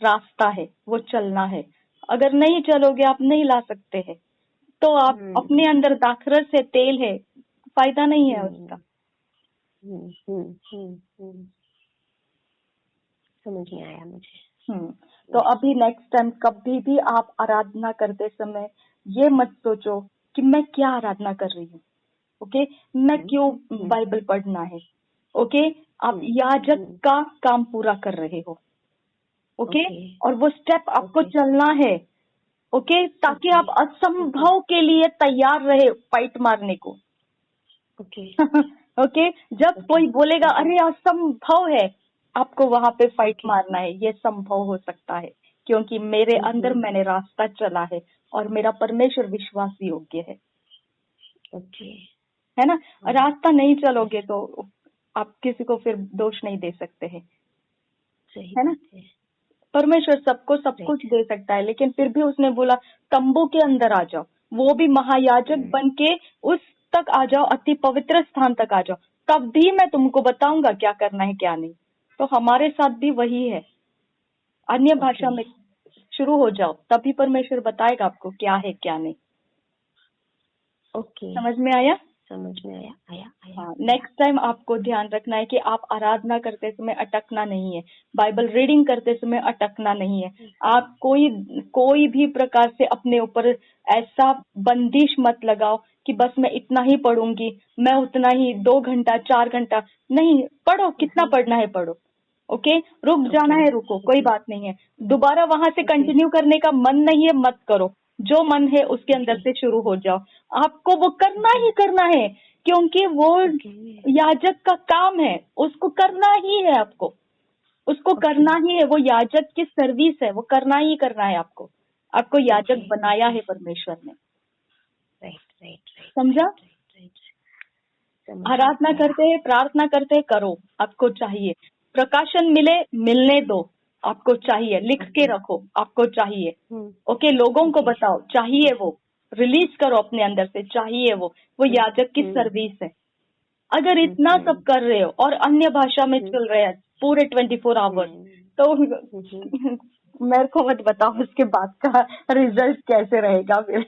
Speaker 1: रास्ता है, वो चलना है। अगर नहीं चलोगे आप नहीं ला सकते हैं, तो आप अपने अंदर दाखरस है, तेल है, फायदा नहीं है उसका।
Speaker 2: समझ में आया मुझे।
Speaker 1: तो अभी नेक्स्ट टाइम कभी भी आप आराधना करते समय ये मत सोचो कि मैं क्या आराधना कर रही हूँ, ओके, मैं क्यों बाइबल पढ़ना है, ओके। आप याजक का काम पूरा कर रहे हो, ओके, और वो स्टेप आपको चलना है, ओके, ताकि आप असंभव के लिए तैयार रहे फाइट मारने को।
Speaker 2: ओके
Speaker 1: ओके, जब कोई बोलेगा अरे असंभव है, आपको वहां पे फाइट मारना है, ये संभव हो सकता है क्योंकि मेरे अंदर मैंने रास्ता चला है और मेरा परमेश्वर विश्वास योग्य है,
Speaker 2: ओके
Speaker 1: है ना। रास्ता नहीं चलोगे तो आप किसी को फिर दोष नहीं दे सकते हैं,
Speaker 2: सही
Speaker 1: है ना।
Speaker 2: बात है।
Speaker 1: परमेश्वर सबको सब कुछ दे सकता है, लेकिन फिर भी उसने बोला तंबू के अंदर आ जाओ, वो भी महायाजक बन के उस तक आ जाओ, अति पवित्र स्थान तक आ जाओ, तब भी मैं तुमको बताऊंगा क्या करना है क्या नहीं। तो हमारे साथ भी वही है, अन्य भाषा में शुरू हो जाओ, तभी परमेश्वर बताएगा आपको क्या है क्या नहीं।
Speaker 2: ओके
Speaker 1: समझ में आया?
Speaker 2: समझ में आया आया आया।
Speaker 1: हाँ, नेक्स्ट टाइम आपको ध्यान रखना है कि आप आराधना करते समय अटकना नहीं है, बाइबल रीडिंग करते समय अटकना नहीं है। आप कोई भी प्रकार से अपने ऊपर ऐसा बंदिश मत लगाओ कि बस मैं इतना ही पढ़ूंगी, मैं उतना ही 2 घंटा 4 घंटा नहीं पढ़ो, कितना पढ़ना है पढ़ो, ओके। रुक जाना है रुको, कोई बात नहीं है। दोबारा वहां से कंटिन्यू करने का मन नहीं है मत करो, जो मन है उसके अंदर से शुरू हो जाओ। आपको वो करना ही करना है क्योंकि वो याजक का काम है, उसको करना ही है आपको, उसको करना ही है। वो याजक की सर्विस है, वो करना ही करना है आपको। आपको याजक बनाया है परमेश्वर ने, समझा। आराधना करते हैं, प्रार्थना करते हैं, करो, आपको चाहिए। प्रकाशन मिले, मिलने दो, आपको चाहिए। लिख के रखो, आपको चाहिए, ओके। लोगों को बताओ, चाहिए वो, रिलीज करो अपने अंदर से, चाहिए वो याजक की सर्विस है। अगर इतना सब कर रहे हो और अन्य भाषा में चल रहे हैं पूरे 24 आवर्स, तो मेरे को मत बताओ उसके बाद का रिजल्ट कैसे रहेगा फिर।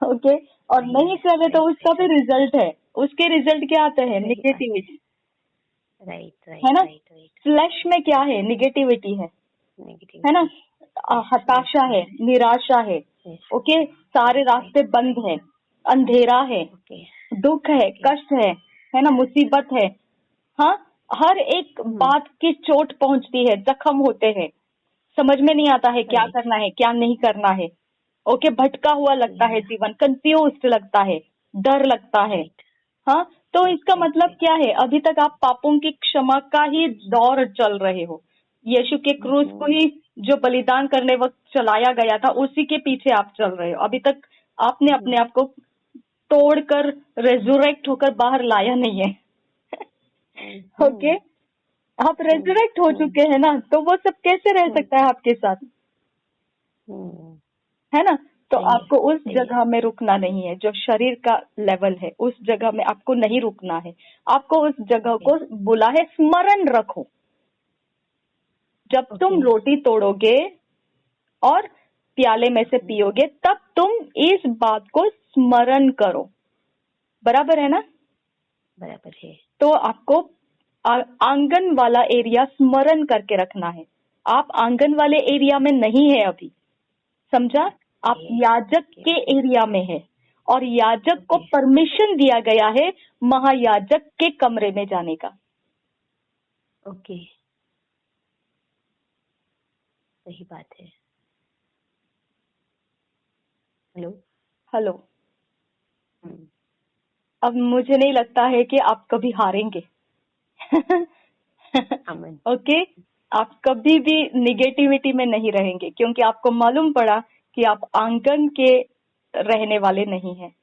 Speaker 1: ओके, और नहीं कर रहे तो उसका भी रिजल्ट है, उसके रिजल्ट क्या आते हैं? निगेटिविटी, है ना। फ्लैश में क्या है? निगेटिविटी है ना। हताशा है, निराशा है, ओके। सारे रास्ते बंद है, अंधेरा है, दुख है, कष्ट है ना, मुसीबत है। हाँ, हर एक बात की चोट पहुंचती है, जख्म होते हैं, समझ में नहीं आता है क्या करना है क्या नहीं करना है, ओके। भटका हुआ लगता है जीवन, कंफ्यूज्ड लगता है, डर लगता है। हाँ, तो इसका मतलब क्या है? अभी तक आप पापों की क्षमा का ही दौर चल रहे हो, यीशु के क्रूस को ही जो बलिदान करने वक्त चलाया गया था उसी के पीछे आप चल रहे हो। अभी तक आपने अपने आप को तोड़कर रेजुरेक्ट होकर बाहर लाया नहीं है। ओके, आप रेजुरेक्ट हो चुके हैं ना, तो वो सब कैसे रह सकता है आपके साथ, है ना। तो आपको उस जगह में रुकना नहीं है, जो शरीर का लेवल है उस जगह में आपको नहीं रुकना है। आपको उस जगह को बोला है स्मरण रखो। जब तुम रोटी तोड़ोगे और प्याले में से पियोगे तब तुम इस बात को स्मरण करो, बराबर है ना।
Speaker 2: बराबर है।
Speaker 1: तो आपको आंगन वाला एरिया स्मरण करके रखना है। आप आंगन वाले एरिया में नहीं है अभी, समझा। आप याजक के एरिया में है और याजक को परमिशन दिया गया है महायाजक के कमरे में जाने का।
Speaker 2: ओके, सही बात है। हेलो
Speaker 1: हेलो, अब मुझे नहीं लगता है कि आप कभी हारेंगे।
Speaker 2: अमन।
Speaker 1: ओके, आप कभी भी निगेटिविटी में नहीं रहेंगे, क्योंकि आपको मालूम पड़ा कि आप आंगन के रहने वाले नहीं हैं,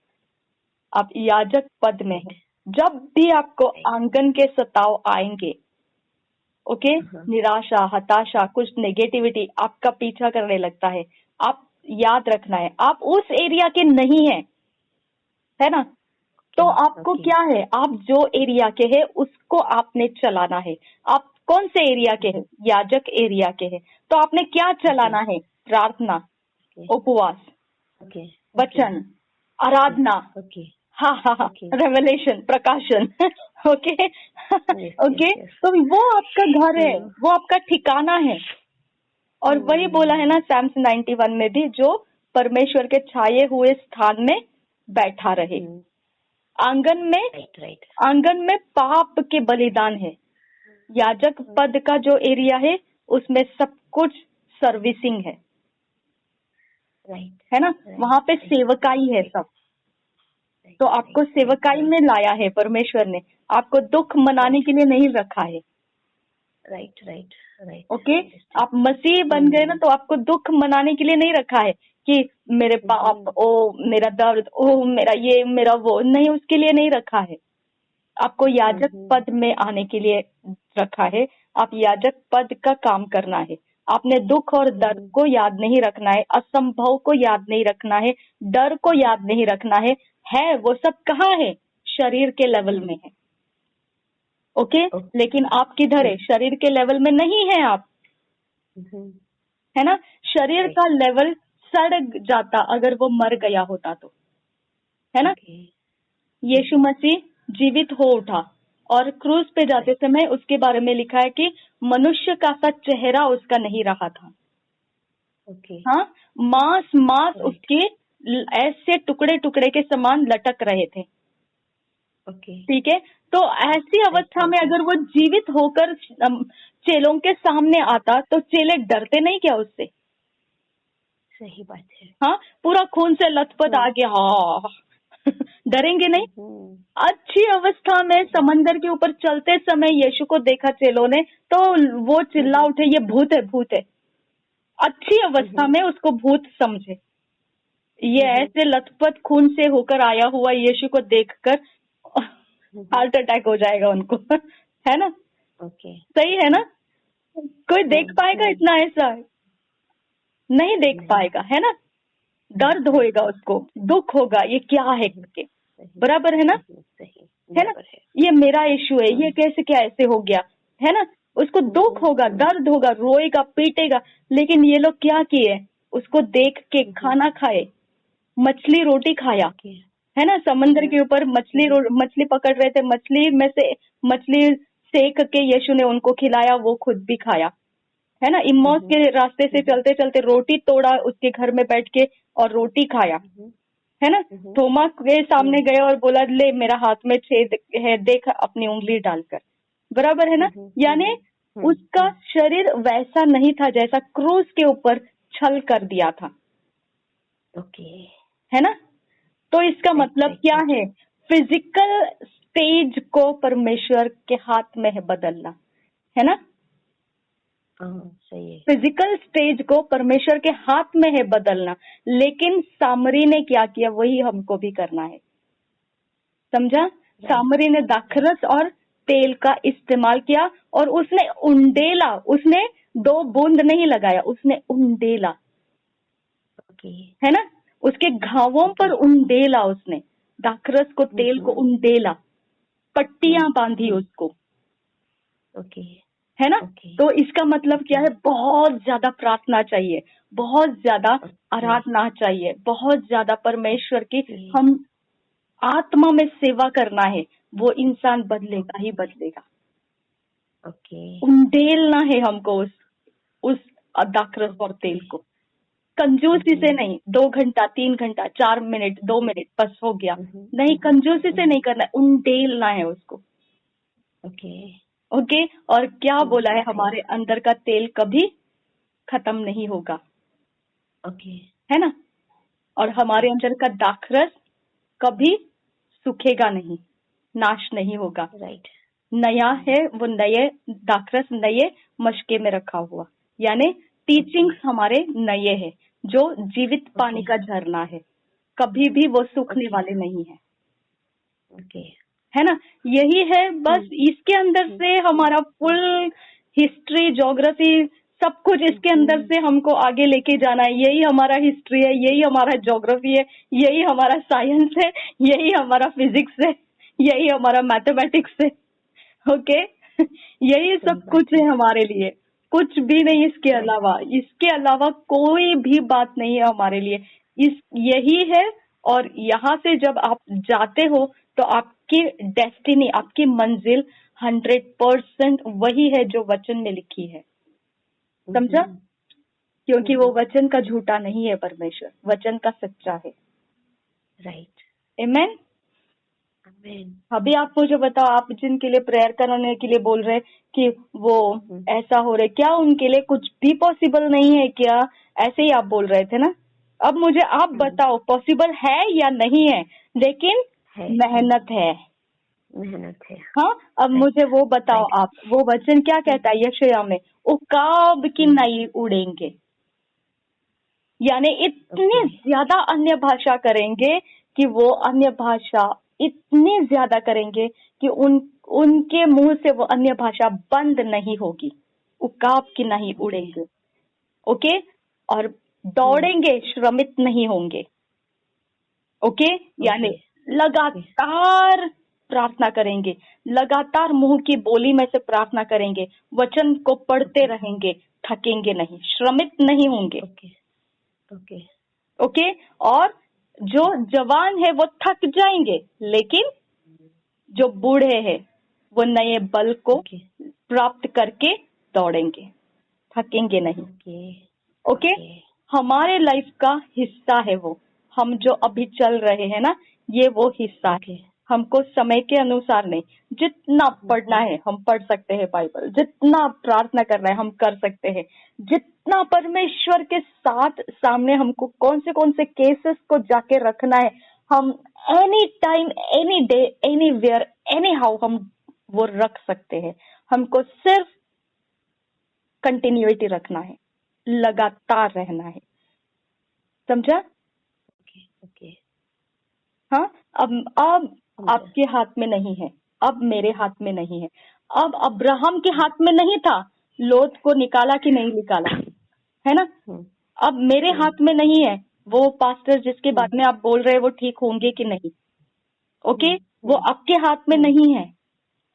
Speaker 1: आप याजक पद में हैं। जब भी आपको आंगन के सताव आएंगे, ओके, निराशा, हताशा, कुछ नेगेटिविटी आपका पीछा करने लगता है, आप याद रखना है आप उस एरिया के नहीं हैं, है ना। तो आपको क्या है, आप जो एरिया के हैं उसको आपने चलाना है। आप कौन से एरिया के हैं? याजक एरिया के हैं। तो आपने क्या चलाना है? प्रार्थना, उपवास, वचन, आराधना, हाँ हाँ हाँ, रेवलेशन, प्रकाशन। ओके ओके, तो वो आपका घर है, वो आपका ठिकाना है। और वही बोला है ना Psalms 91 में भी, जो परमेश्वर के छाए हुए स्थान में बैठा रहे। आंगन में आंगन में पाप के बलिदान है। याजक पद का जो एरिया है उसमें सब कुछ सर्विसिंग है, है ना। वहां पे सेवकाई है सब। तो आपको सेवकाई में लाया है परमेश्वर ने, आपको दुख मनाने के लिए नहीं रखा है।
Speaker 2: राइट।
Speaker 1: ओके, आप मसीह बन गए ना, तो आपको दुख मनाने के लिए नहीं रखा है कि मेरे पाप, ओ मेरा दर्द, ओ मेरा ये मेरा वो, नहीं, उसके लिए नहीं रखा है। आपको याजक पद में आने के लिए रखा है। आप याजक पद का काम करना है। आपने दुख और दर्द को याद नहीं रखना है, असंभव को याद नहीं रखना है, डर को याद नहीं रखना है वो सब कहाँ है? शरीर के लेवल में है। ओके, लेकिन आप किधर है? शरीर के लेवल में नहीं है आप, है ना। शरीर का लेवल सड़ जाता अगर वो मर गया होता तो, है ना। यीशु मसीह जीवित हो उठा और क्रूस पे जाते समय उसके बारे में लिखा है कि मनुष्य का सा चेहरा उसका नहीं रहा था। हाँ, मांस उसके ऐसे टुकड़े टुकड़े के समान लटक रहे थे। ठीक है, तो ऐसी अवस्था में अगर वो जीवित होकर चेलों के सामने आता तो चेले डरते नहीं क्या उससे?
Speaker 2: सही बात है।
Speaker 1: हाँ, पूरा खून से लथपथ आ गया, हाँ डरेंगे नहीं? अच्छी अवस्था में समंदर के ऊपर चलते समय यीशु को देखा चेलों ने, तो वो चिल्ला उठे, ये भूत है, भूत है। अच्छी अवस्था में उसको भूत समझे। ये ऐसे लथपथ खून से होकर आया हुआ यीशु को देखकर हार्ट अटैक हो जाएगा उनको, है ना। सही है ना। कोई देख पाएगा इतना ऐसा? नहीं देख पाएगा, है ना। दर्द होएगा उसको, दुख होगा, ये क्या है करके, बराबर है ना, है ना। ये मेरा इशू है, ये कैसे, क्या ऐसे हो गया, है ना। उसको दुख होगा, दर्द होगा, रोएगा, पीटेगा। लेकिन ये लोग क्या किए? उसको देख के खाना खाए, मछली रोटी खाया, है ना। समंदर के ऊपर मछली पकड़ रहे थे, मछली में से मछली सेक के यीशु ने उनको खिलाया, वो खुद भी खाया, है ना। इम्मौस के रास्ते से चलते चलते रोटी तोड़ा उसके घर में बैठ के और रोटी खाया, है ना। थोमा के सामने गए और बोला, ले मेरा हाथ में छेद है, देख अपनी उंगली डालकर, बराबर है ना। यानी उसका शरीर वैसा नहीं था जैसा क्रूस के ऊपर छल कर दिया था, है ना। तो इसका मतलब क्या है? फिजिकल स्टेज को परमेश्वर के हाथ में है बदलना, है ना।
Speaker 2: सही है।
Speaker 1: फिजिकल स्टेज को परमेश्वर के हाथ में है बदलना, लेकिन सामरी ने क्या किया? वही हमको भी करना है, समझा। सामरी ने दाखरस और तेल का इस्तेमाल किया और उसने उंडेला, उसने 2 बूंद नहीं लगाया, उसने उंडेला, है ना। उसके घावों पर उंडेला, उसने दाखरस को, तेल को उंडेला, पट्टियां बांधी उसको, है ना। तो इसका मतलब क्या है? बहुत ज्यादा प्रार्थना चाहिए, बहुत ज्यादा आराधना चाहिए, बहुत ज्यादा परमेश्वर की हम आत्मा में सेवा करना है। वो इंसान बदलेगा ही बदलेगा। उंडेलना है हमको उस दाखरस और तेल को, कंजूसी से नहीं। 2 घंटा, 3 घंटा, 4 मिनट, 2 मिनट बस हो गया, नहीं, कंजूसी से नहीं करना, उंडेलना है उसको। ओके, और क्या बोला है? हमारे अंदर का तेल कभी खत्म नहीं होगा, है ना। और हमारे अंदर का दाखरस कभी सूखेगा नहीं, नाश नहीं होगा।
Speaker 2: राइट।
Speaker 1: नया है वो नए दाखरस नए मशके में रखा हुआ, यानी टीचिंग्स हमारे नए हैं, जो जीवित पानी का झरना है, कभी भी वो सूखने वाले नहीं है।
Speaker 2: ओके।
Speaker 1: है ना, यही है बस। इसके अंदर से हमारा फुल हिस्ट्री, ज्योग्राफी, सब कुछ इसके अंदर से हमको आगे लेके जाना है। यही हमारा हिस्ट्री है, यही हमारा ज्योग्राफी है, यही हमारा साइंस है, यही हमारा फिजिक्स है, यही हमारा मैथमेटिक्स है। ओके यही सब कुछ है हमारे लिए, कुछ भी नहीं इसके अलावा। इसके अलावा कोई भी बात नहीं है हमारे लिए, इस यही है। और यहाँ से जब आप जाते हो तो आपकी डेस्टिनी, आपकी मंजिल 100% वही है जो वचन में लिखी है। समझा? क्योंकि वो वचन का झूठा नहीं है, परमेश्वर वचन का सच्चा है।
Speaker 2: राइट।
Speaker 1: आमेन।
Speaker 2: आमेन।
Speaker 1: अभी आप मुझे बताओ, आप जिनके लिए प्रेयर करने के लिए बोल रहे कि वो ऐसा हो रहा है, क्या उनके लिए कुछ भी पॉसिबल नहीं है क्या? ऐसे ही आप बोल रहे थे ना। अब मुझे आप बताओ पॉसिबल है या नहीं है, लेकिन मेहनत है।
Speaker 2: मेहनत है।
Speaker 1: हाँ, अब मुझे वो बताओ आप, वो वचन क्या कहता है यशायाह में? उकाब की नहीं उड़ेंगे, यानी इतनी ज्यादा अन्य भाषा करेंगे कि वो अन्य भाषा इतनी ज्यादा करेंगे कि उनके मुंह से वो अन्य भाषा बंद नहीं होगी। उकाब की नहीं उड़ेंगे। ओके, और दौड़ेंगे, श्रमित नहीं होंगे। ओके, यानी लगातार प्रार्थना करेंगे, लगातार मुंह की बोली में से प्रार्थना करेंगे, वचन को पढ़ते रहेंगे, थकेंगे नहीं, श्रमित नहीं होंगे।
Speaker 2: ओके।
Speaker 1: ओके, और जो जवान है वो थक जाएंगे, लेकिन जो बूढ़े हैं वो नए बल को प्राप्त करके दौड़ेंगे, थकेंगे नहीं। ओके, हमारे लाइफ का हिस्सा है वो, हम जो अभी चल रहे हैं ना, ये वो हिस्सा है। हमको समय के अनुसार नहीं, जितना पढ़ना है हम पढ़ सकते हैं बाइबल, जितना प्रार्थना करना है हम कर सकते हैं, जितना परमेश्वर के साथ सामने हमको कौन से केसेस को जाके रखना है, हम any time, any day, anywhere, anyhow हम वो रख सकते हैं। हमको सिर्फ कंटिन्यूटी रखना है, लगातार रहना है। समझा?
Speaker 2: ओके।
Speaker 1: हाँ, अब आपके हाथ में नहीं है, अब मेरे हाथ में नहीं है। अब अब्राहम के हाथ में नहीं था लोत को निकाला कि नहीं निकाला, है ना। अब मेरे हाथ में नहीं है वो पास्टर जिसके बारे में आप बोल रहे हैं वो ठीक होंगे कि नहीं। ओके, वो आपके हाथ में नहीं है,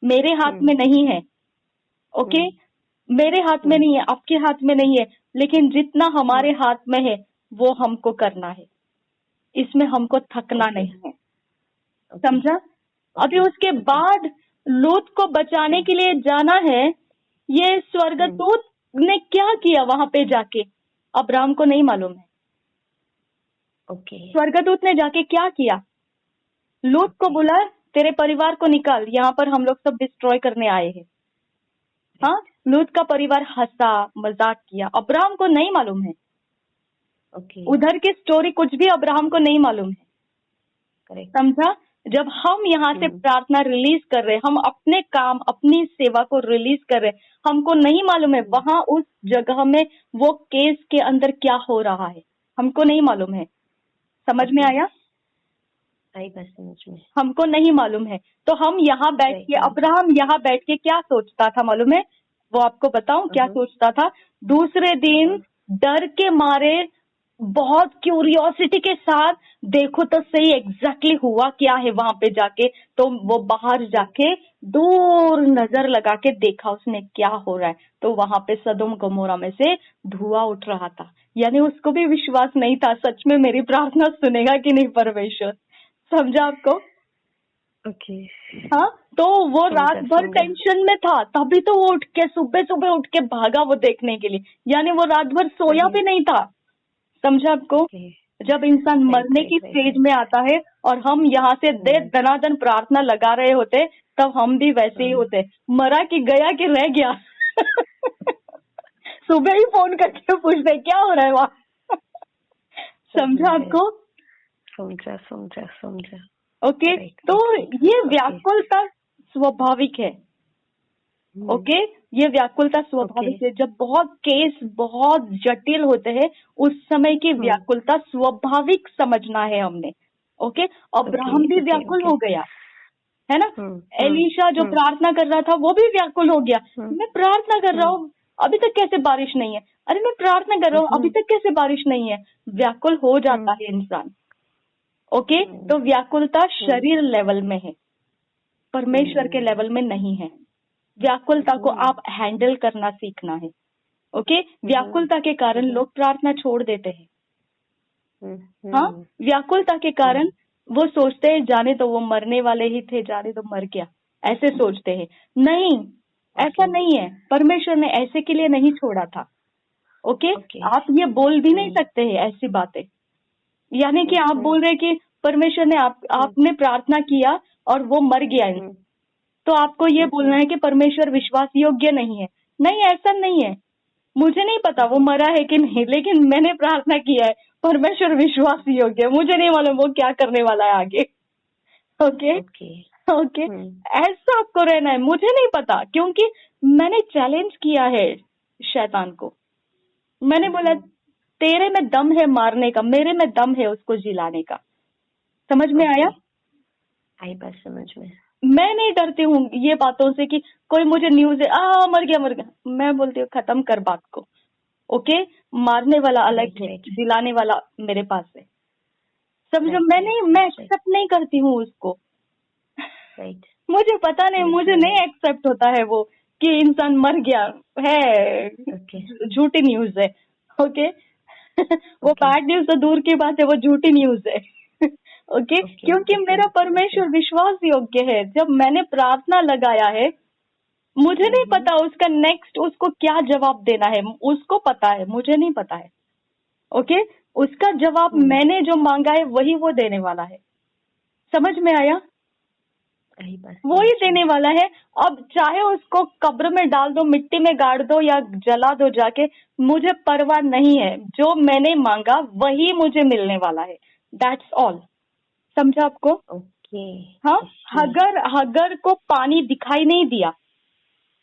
Speaker 1: मेरे हाथ में नहीं है। ओके, मेरे हाथ में नहीं है, आपके हाथ में नहीं है, लेकिन जितना हमारे हाथ में है वो हमको करना है, इसमें हमको थकना नहीं है। समझा? अभी उसके बाद लूत को बचाने के लिए जाना है। ये स्वर्गदूत ने क्या किया वहां पे जाके, अब्राहम को नहीं मालूम है। स्वर्गदूत ने जाके क्या किया? लूत को बोला तेरे परिवार को निकाल, यहाँ पर हम लोग सब डिस्ट्रॉय करने आए हैं। हाँ, लूत का परिवार हंसा, मजाक किया, अब्राहम को नहीं मालूम है। उधर की स्टोरी कुछ भी अब्राहम को नहीं मालूम है। समझा? जब हम यहाँ से प्रार्थना रिलीज कर रहे, हम अपने काम, अपनी सेवा को रिलीज कर रहे, हमको नहीं मालूम है वहां उस जगह में वो केस के अंदर क्या हो रहा है, हमको नहीं मालूम है। समझ में आया?
Speaker 2: आई बात समझ में।
Speaker 1: हमको नहीं मालूम है, तो हम यहाँ बैठ के, अब्राहम यहाँ बैठ के क्या सोचता था मालूम है? वो आपको बताऊं क्या सोचता था? दूसरे दिन डर के मारे बहुत क्यूरियोसिटी के साथ देखो तो सही एग्जैक्टली हुआ क्या है वहां पे जाके। तो वो बाहर जाके दूर नजर लगा के देखा उसने क्या हो रहा है, तो वहां पे सदोम गमोरा में से धुआं उठ रहा था। यानी उसको भी विश्वास नहीं था सच में मेरी प्रार्थना सुनेगा कि नहीं परमेश्वर। समझा आपको?
Speaker 2: ओके।
Speaker 1: हाँ, तो वो रात भर टेंशन में था, तभी तो वो उठ के सुबह सुबह उठ के भागा वो देखने के लिए, यानी वो रात भर सोया भी नहीं था। समझा आपको? जब इंसान मरने की स्टेज में आता है और हम यहाँ से दनादन प्रार्थना लगा रहे होते, तब हम भी वैसे ही होते, मरा कि गया कि रह गया। सुबह ही फोन करके पूछते क्या हो रहा है वहाँ। समझा आपको?
Speaker 2: समझा।
Speaker 1: ओके, तो ये व्याकुलता स्वाभाविक है। ओके, ये व्याकुलता स्वाभाविक है। जब बहुत केस बहुत जटिल होते हैं उस समय की व्याकुलता स्वाभाविक समझना है हमने। ओके, अब्राहम भी व्याकुल हो गया, है ना। एलीशा जो प्रार्थना कर रहा था वो भी व्याकुल हो गया। मैं प्रार्थना कर रहा हूँ, अभी तक कैसे बारिश नहीं है, अरे मैं प्रार्थना कर रहा हूँ, अभी तक कैसे बारिश नहीं है। व्याकुल हो जाता है इंसान। ओके, तो व्याकुलता शरीर लेवल में है, परमेश्वर के लेवल में नहीं है। व्याकुलता को आप हैंडल करना सीखना है। ओके, व्याकुलता के कारण लोग प्रार्थना छोड़ देते हैं। हाँ, व्याकुलता के कारण वो सोचते हैं जाने तो वो मरने वाले ही थे, जाने तो मर गया, ऐसे सोचते हैं। नहीं, ऐसा नहीं है। परमेश्वर ने ऐसे के लिए नहीं छोड़ा था। ओके, आप ये बोल भी नहीं सकते हैं ऐसी बातें। यानी कि आप बोल रहे कि परमेश्वर ने आपने प्रार्थना किया और वो मर गया, तो आपको ये बोलना है कि परमेश्वर विश्वास योग्य नहीं है। नहीं, ऐसा नहीं है। मुझे नहीं पता वो मरा है कि नहीं, लेकिन मैंने प्रार्थना किया है, परमेश्वर विश्वास योग्य है। मुझे नहीं मालूम वो क्या करने वाला है आगे। ओके, ओके, ऐसा आपको रहना है। मुझे नहीं पता, क्योंकि मैंने चैलेंज किया है शैतान को। मैंने बोला तेरे में दम है मारने का, मेरे में दम है उसको जिलाने का। समझ में आया?
Speaker 2: आई बात समझ में।
Speaker 1: मैं नहीं डरती हूँ ये बातों से कि कोई मुझे न्यूज है मर गया मर गया। मैं बोलती हूँ खत्म कर बात को। ओके, मारने वाला अलग है, जिलाने वाला मेरे पास है। समझो, मैं एक्सेप्ट नहीं करती हूँ उसको। मुझे पता नहीं, मुझे नहीं एक्सेप्ट होता है वो कि इंसान मर गया है। झूठी न्यूज है। ओके, वो बैड न्यूज तो दूर की बात है, वो झूठी न्यूज है। ओके, क्योंकि मेरा परमेश्वर विश्वास योग्य है। जब मैंने प्रार्थना लगाया है, मुझे नहीं पता उसका नेक्स्ट उसको क्या जवाब देना है, उसको पता है, मुझे नहीं पता है। ओके, उसका जवाब मैंने जो मांगा है वही वो देने वाला है। समझ में आया? वो ही देने वाला है। अब चाहे उसको कब्र में डाल दो, मिट्टी में गाड़ दो या जला दो जाके, मुझे परवाह नहीं है। जो मैंने मांगा वही मुझे मिलने वाला है। That's all. समझा आपको?
Speaker 2: ओके।
Speaker 1: हाँ, हगर को पानी दिखाई नहीं दिया,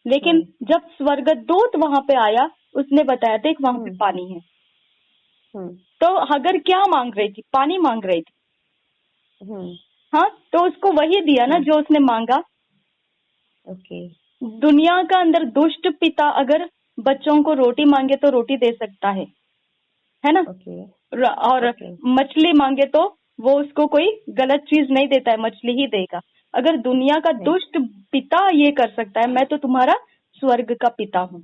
Speaker 1: लेकिन जब स्वर्गदूत वहां पे आया, उसने बताया देख वहां पे पानी है। तो हगर क्या मांग रही थी? पानी मांग रही थी। हाँ, तो उसको वही दिया ना जो उसने मांगा।
Speaker 2: ओके।
Speaker 1: दुनिया का अंदर दुष्ट पिता अगर बच्चों को रोटी मांगे तो रोटी दे सकता है ना। और मछली मांगे तो वो उसको कोई गलत चीज नहीं देता है, मछली ही देगा। अगर दुनिया का दुष्ट पिता ये कर सकता है, मैं तो तुम्हारा स्वर्ग का पिता हूँ।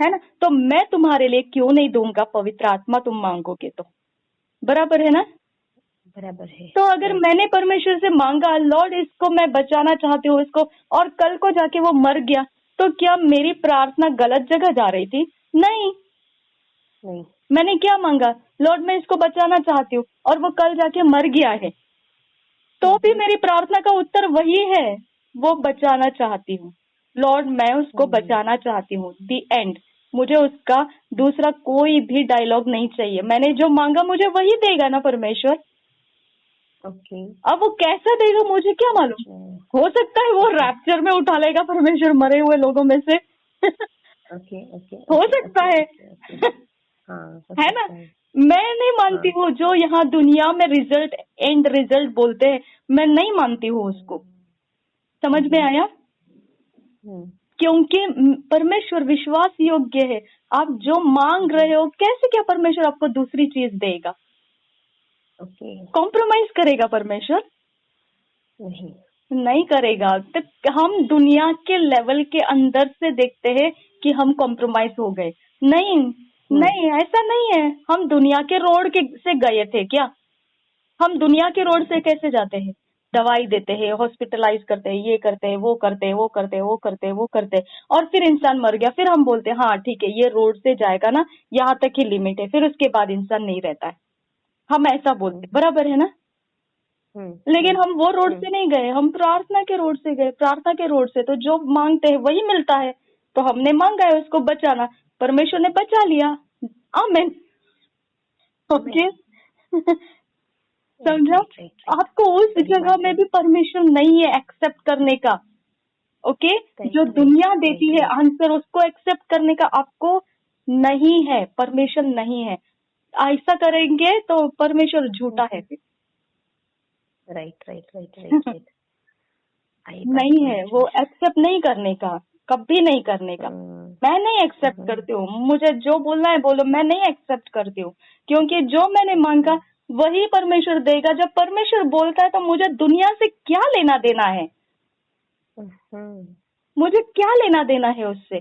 Speaker 1: है ना, तो मैं तुम्हारे लिए क्यों नहीं दूंगा पवित्र आत्मा, तुम मांगोगे तो। बराबर है ना?
Speaker 2: बराबर है।
Speaker 1: तो अगर मैंने परमेश्वर से मांगा, लॉर्ड इसको मैं बचाना चाहती हूँ इसको, और कल को जाके वो मर गया, तो क्या मेरी प्रार्थना गलत जगह जा रही थी? नहीं। मैंने क्या मांगा? लॉर्ड मैं इसको बचाना चाहती हूँ, और वो कल जाके मर गया है, तो भी मेरी प्रार्थना का उत्तर वही है, वो बचाना चाहती हूँ। लॉर्ड मैं उसको बचाना चाहती हूँ। दी एंड। मुझे उसका दूसरा कोई भी डायलॉग नहीं चाहिए। मैंने जो मांगा मुझे वही देगा ना परमेश्वर। अब वो कैसा देगा मुझे क्या मालूम। हो सकता है वो रैप्चर में उठा लेगा परमेश्वर मरे हुए लोगों में से। हो सकता है। है ना। मैं नहीं मानती हूँ जो यहाँ दुनिया में रिजल्ट एंड रिजल्ट बोलते हैं, मैं नहीं मानती हूँ उसको। समझ में आया? क्योंकि परमेश्वर विश्वास योग्य है। आप जो मांग रहे हो, कैसे क्या परमेश्वर आपको दूसरी चीज देगा? कॉम्प्रोमाइज करेगा परमेश्वर? नहीं करेगा। तो हम दुनिया के लेवल के अंदर से देखते हैं कि हम कॉम्प्रोमाइज हो गए। नहीं, ऐसा नहीं है। हम दुनिया के रोड से गए थे क्या? हम दुनिया के रोड से कैसे जाते हैं? दवाई देते हैं, हॉस्पिटलाइज करते हैं, ये करते हैं, वो करते हैं, वो करते हैं, वो करते हैं, वो करते हैं, और फिर इंसान मर गया। फिर हम बोलते हैं हाँ ठीक है, ये रोड से जाएगा ना, यहाँ तक ही लिमिट है, फिर उसके बाद इंसान नहीं रहता है। हम ऐसा बोलते, बराबर है ना। लेकिन हम वो रोड से नहीं गए, हम प्रार्थना के रोड से गए। प्रार्थना के रोड से तो जो मांगते हैं वही मिलता है। तो हमने मांगा है उसको बचाना, परमेश्वर ने बचा लिया। आमीन। ओके। समझा?
Speaker 2: Right right right.
Speaker 1: आपको उस
Speaker 2: सही
Speaker 1: जगह
Speaker 2: बात
Speaker 1: में
Speaker 2: है।
Speaker 1: भी परमिशन नहीं है एक्सेप्ट करने का। ओके,
Speaker 2: राइट
Speaker 1: जो
Speaker 2: राइट
Speaker 1: दुनिया देती
Speaker 2: राइट
Speaker 1: है
Speaker 2: राइट
Speaker 1: आंसर उसको एक्सेप्ट करने का आपको नहीं है, परमिशन नहीं है। ऐसा करेंगे तो परमेश्वर झूठा है फिर।
Speaker 2: Right right right right right. आई बात
Speaker 1: नहीं है,
Speaker 2: समझ
Speaker 1: वो
Speaker 2: में।
Speaker 1: एक्सेप्ट नहीं करने का, कभी नहीं करने का। मैं नहीं एक्सेप्ट करती हूँ, मुझे जो बोलना है बोलो, मैं नहीं एक्सेप्ट करती हूँ, क्योंकि जो मैंने मांगा वही परमेश्वर देगा। जब परमेश्वर बोलता है तो मुझे दुनिया से क्या लेना देना है, मुझे क्या लेना देना है उससे।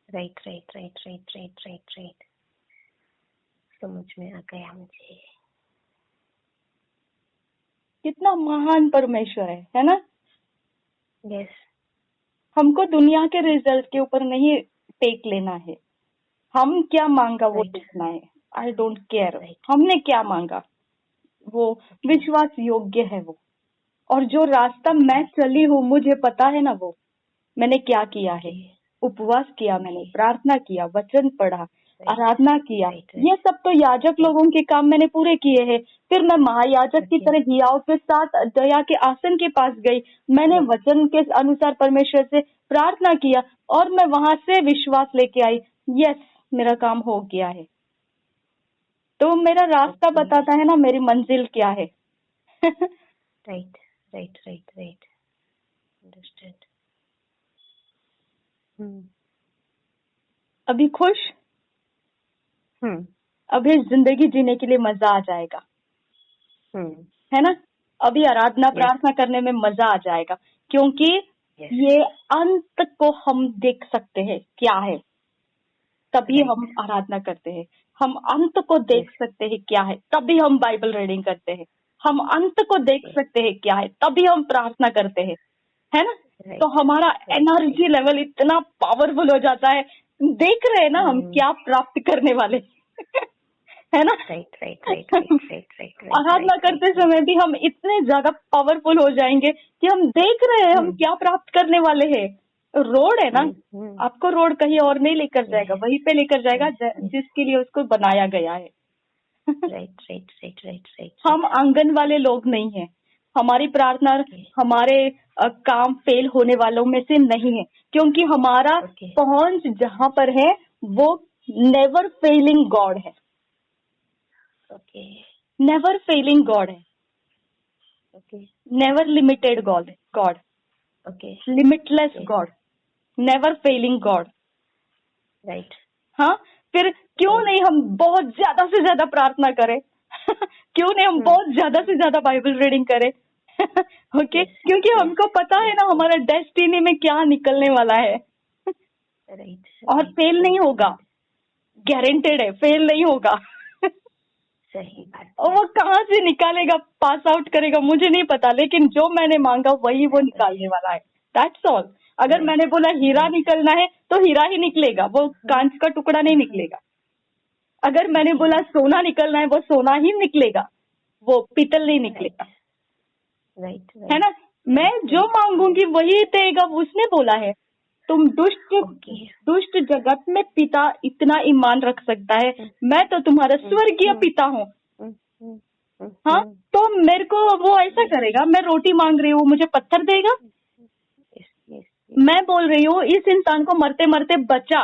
Speaker 2: Right right right right right right right, समझ में आ गया मुझे।
Speaker 1: कितना महान परमेश्वर है ना?
Speaker 2: यस।
Speaker 1: हमको दुनिया के रिजल्ट के ऊपर नहीं टेक लेना है, हम क्या मांगा वो
Speaker 2: Right.
Speaker 1: देखना है। I don't care
Speaker 2: Right.
Speaker 1: हमने क्या मांगा, वो विश्वास योग्य है वो। और जो रास्ता मैं चली हूँ मुझे पता है ना, वो मैंने क्या किया है। उपवास किया मैंने, प्रार्थना किया, वचन पढ़ा, आराधना किया, ये सब तो याजक लोगों के काम मैंने पूरे किए हैं। फिर मैं महायाजक की तरह हियाव के साथ दया के आसन के पास गई, मैंने वचन के अनुसार परमेश्वर से प्रार्थना किया और मैं वहां से विश्वास लेके आई। यस, मेरा काम हो गया है। तो मेरा रास्ता बताता है ना मेरी मंजिल क्या है।
Speaker 2: Right right right right, understand.
Speaker 1: अभी खुश, अभी जिंदगी जीने के लिए मजा आ जाएगा, है ना? अभी आराधना प्रार्थना करने में मजा आ जाएगा, क्योंकि ये अंत को हम देख सकते हैं क्या है, तभी हम आराधना करते हैं। हम अंत को देख सकते हैं क्या है, तभी हम बाइबल रीडिंग करते हैं। हम अंत को देख सकते हैं क्या है, तभी हम प्रार्थना करते हैं, है ना? तो हमारा एनर्जी लेवल इतना पावरफुल हो जाता है। देख रहे हैं ना हम क्या प्राप्त करने वाले, है ना?
Speaker 2: Right right right right right.
Speaker 1: आराधना करते समय भी हम इतने ज्यादा पावरफुल हो जाएंगे कि हम देख रहे हैं हम क्या प्राप्त करने वाले हैं। रोड है ना, आपको रोड कहीं और नहीं लेकर जाएगा, वहीं पे लेकर जाएगा जिसके लिए उसको बनाया गया है।
Speaker 2: Right right right right right.
Speaker 1: हम आंगन वाले लोग नहीं है। हमारी प्रार्थना हमारे काम फेल होने वालों में से नहीं है, क्योंकि हमारा पहुंच जहाँ पर है वो नेवर फेलिंग गॉड है। नेवर फेलिंग गॉड है, never limited God, limitless God, never failing God.
Speaker 2: Right.
Speaker 1: हाँ, फिर क्यों नहीं हम बहुत ज्यादा से ज्यादा प्रार्थना करें? क्यों नहीं हम बहुत ज्यादा से ज्यादा बाइबल रीडिंग करें? ओके, क्योंकि हमको पता है ना हमारा डेस्टिनी में क्या निकलने वाला है। और फेल नहीं होगा, गारंटेड है, फेल नहीं होगा।
Speaker 2: सही बात।
Speaker 1: और वो कहाँ से निकालेगा, पास आउट करेगा मुझे नहीं पता, लेकिन जो मैंने मांगा वही वो निकालने वाला है। That's all. अगर मैंने बोला हीरा निकलना है तो हीरा ही निकलेगा, वो कांच का टुकड़ा नहीं निकलेगा। अगर मैंने बोला सोना निकलना है वो सोना ही निकलेगा, वो पीतल नहीं निकलेगा। है ना? मैं जो मांगूंगी वही देगा, उसने बोला है। तुम दुष्ट जगत में पिता इतना ईमान रख सकता है, मैं तो तुम्हारा स्वर्गीय पिता हूँ। हाँ, तो मेरे को वो ऐसा करेगा, मैं रोटी मांग रही हूँ मुझे पत्थर देगा? मैं बोल रही हूँ इस इंसान को मरते मरते बचा,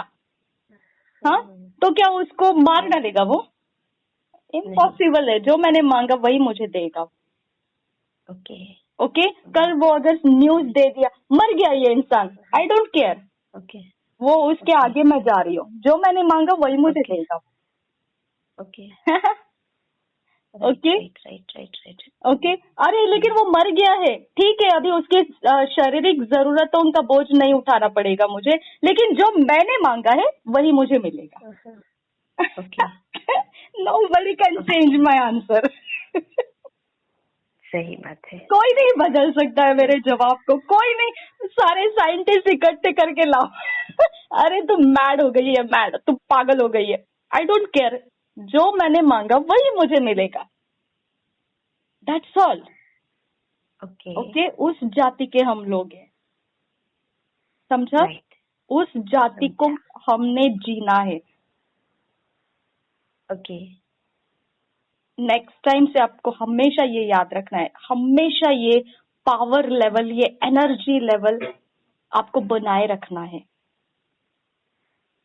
Speaker 1: हाँ, तो क्या उसको मार डालेगा वो? इम्पॉसिबल है। जो मैंने मांगा वही मुझे देगा। ओके, कल वो अगर न्यूज दे दिया मर गया ये इंसान, आई डोंट केयर, वो उसके आगे मैं जा रही हूँ। जो मैंने मांगा वही मुझे देगा। Okay okay. अरे लेकिन वो मर गया है, ठीक है, अभी उसके शारीरिक जरूरतों का बोझ नहीं उठाना पड़ेगा मुझे, लेकिन जो मैंने मांगा है वही मुझे मिलेगा। Nobody can change my answer.
Speaker 2: सही बात है।
Speaker 1: कोई नहीं बदल सकता है मेरे जवाब को, कोई नहीं। सारे साइंटिस्ट इकट्ठे करके लाओ। अरे तुम मैड हो गई है, मैड, तुम पागल हो गई है। आई डोंट केयर, जो मैंने मांगा वही मुझे मिलेगा। That's all. ओके, उस जाति के हम लोग हैं, समझा? उस जाति को हमने जीना है। नेक्स्ट टाइम से आपको हमेशा ये याद रखना है, हमेशा ये पावर लेवल, ये एनर्जी लेवल आपको बनाए रखना है।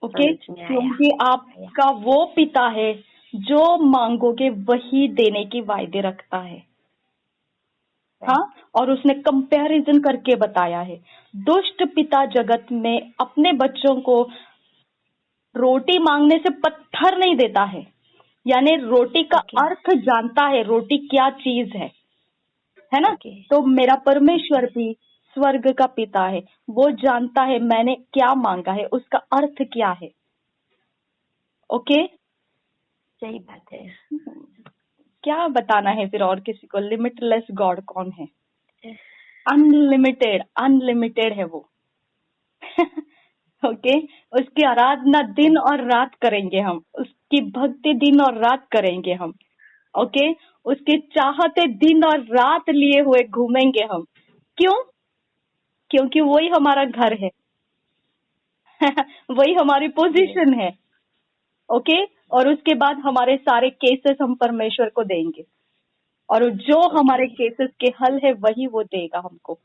Speaker 1: ओके,
Speaker 2: समझ में आया।
Speaker 1: क्योंकि आपका वो पिता है जो मांगोगे वही देने की वायदे रखता है। हाँ, और उसने कंपैरिजन करके बताया है, दुष्ट पिता जगत में अपने बच्चों को रोटी मांगने से पत्थर नहीं देता है, यानी रोटी का
Speaker 2: Okay.
Speaker 1: अर्थ जानता है, रोटी क्या चीज है ना।
Speaker 2: Okay.
Speaker 1: तो मेरा परमेश्वर भी स्वर्ग का पिता है, वो जानता है मैंने क्या मांगा है, उसका अर्थ क्या है। ओके,
Speaker 2: सही बात है।
Speaker 1: क्या बताना है फिर और किसी को, लिमिटलेस गॉड कौन है? अनलिमिटेड, अनलिमिटेड है वो। ओके, उसकी आराधना दिन और रात करेंगे हम, उसकी भक्ति दिन और रात करेंगे हम। ओके, उसके चाहते दिन और रात लिए हुए घूमेंगे हम। क्यों? क्योंकि वही हमारा घर है। वही हमारी पोजीशन है। ओके, और उसके बाद हमारे सारे केसेस हम परमेश्वर को देंगे, और जो हमारे केसेस के हल है वही वो देगा हमको।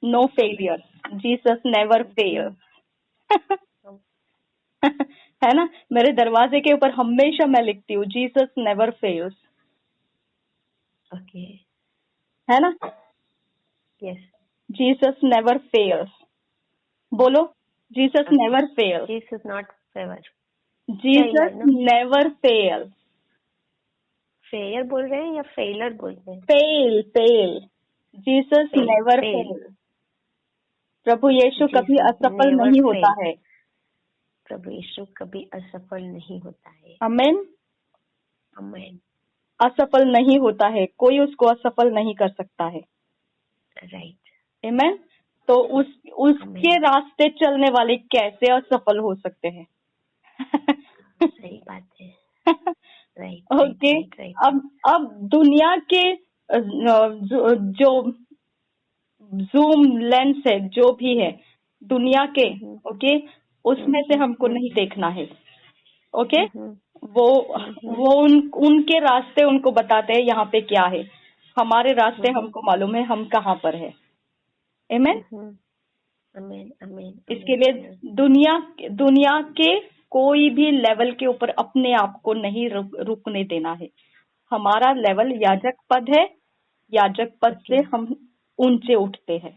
Speaker 1: No failure, Jesus never fail. है ना, मेरे दरवाजे के ऊपर हमेशा मैं लिखती हूँ, जीसस नेवर फेल्स।
Speaker 2: ओके,
Speaker 1: है ना,
Speaker 2: यस,
Speaker 1: जीसस नेवर फेल्स। बोलो, Jesus never fail,
Speaker 2: Jesus not favour.
Speaker 1: Jesus never fail.
Speaker 2: Fair बोल रहे हैं या फेलर बोल रहे हैं?
Speaker 1: Fail, fail, Jesus
Speaker 2: Fail,
Speaker 1: never
Speaker 2: fail.
Speaker 1: Fail. प्रभु यीशु कभी
Speaker 2: Jesus
Speaker 1: असफल
Speaker 2: never
Speaker 1: नहीं होता
Speaker 2: fail.
Speaker 1: है।
Speaker 2: प्रभु यीशु कभी असफल नहीं होता है।
Speaker 1: आमीन।
Speaker 2: आमीन।
Speaker 1: असफल नहीं होता है, कोई उसको असफल नहीं कर सकता है।
Speaker 2: राइट।
Speaker 1: आमीन। तो उसके रास्ते चलने वाले कैसे असफल हो सकते हैं?
Speaker 2: सही बात है। राइट।
Speaker 1: ओके, अब दुनिया के जो जूम लेंस है, जो भी है दुनिया के, ओके, उसमें से हमको नहीं देखना है। ओके, वो उनके रास्ते उनको बताते हैं यहाँ पे क्या है, हमारे रास्ते हमको मालूम है हम कहाँ पर है। आमीन।
Speaker 2: आमीन, आमीन।
Speaker 1: इसके लिए दुनिया के कोई भी लेवल के ऊपर अपने आप को नहीं रुकने देना है। हमारा लेवल याजक पद है, याजक पद से हम ऊंचे उठते हैं।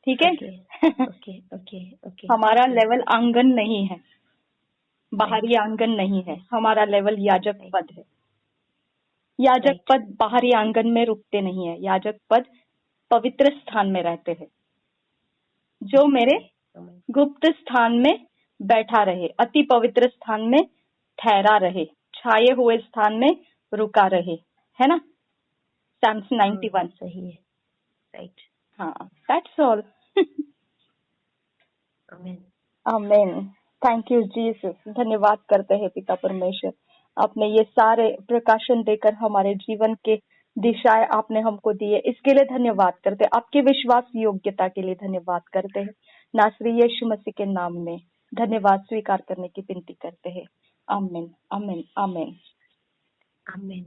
Speaker 1: ठीक है।
Speaker 2: Okay, okay, okay.
Speaker 1: हमारा लेवल आंगन नहीं है, बाहरी आंगन नहीं है, हमारा लेवल याजक पद है। याजक पद बाहरी आंगन में रुकते नहीं है, याजक पद पवित्र स्थान में रहते हैं, जो मेरे गुप्त स्थान में बैठा रहे, अति पवित्र स्थान में ठहरा रहे, छाए हुए स्थान में रुका रहे, है ना। Psalms 91।
Speaker 2: सही है। राइट।
Speaker 1: हाँ, दैट्स ऑल।
Speaker 2: आमीन।
Speaker 1: आमीन। Thank you Jesus. धन्यवाद करते हैं पिता परमेश्वर, आपने ये सारे प्रकाशन देकर हमारे जीवन के दिशाएं आपने हमको दी है, इसके लिए धन्यवाद करते हैं। आपके विश्वास योग्यता के लिए धन्यवाद करते हैं। नासरी यीशु मसीह के नाम में धन्यवाद स्वीकार करने की विनती करते हैं। आमीन, आमीन, आमीन,
Speaker 2: आमीन।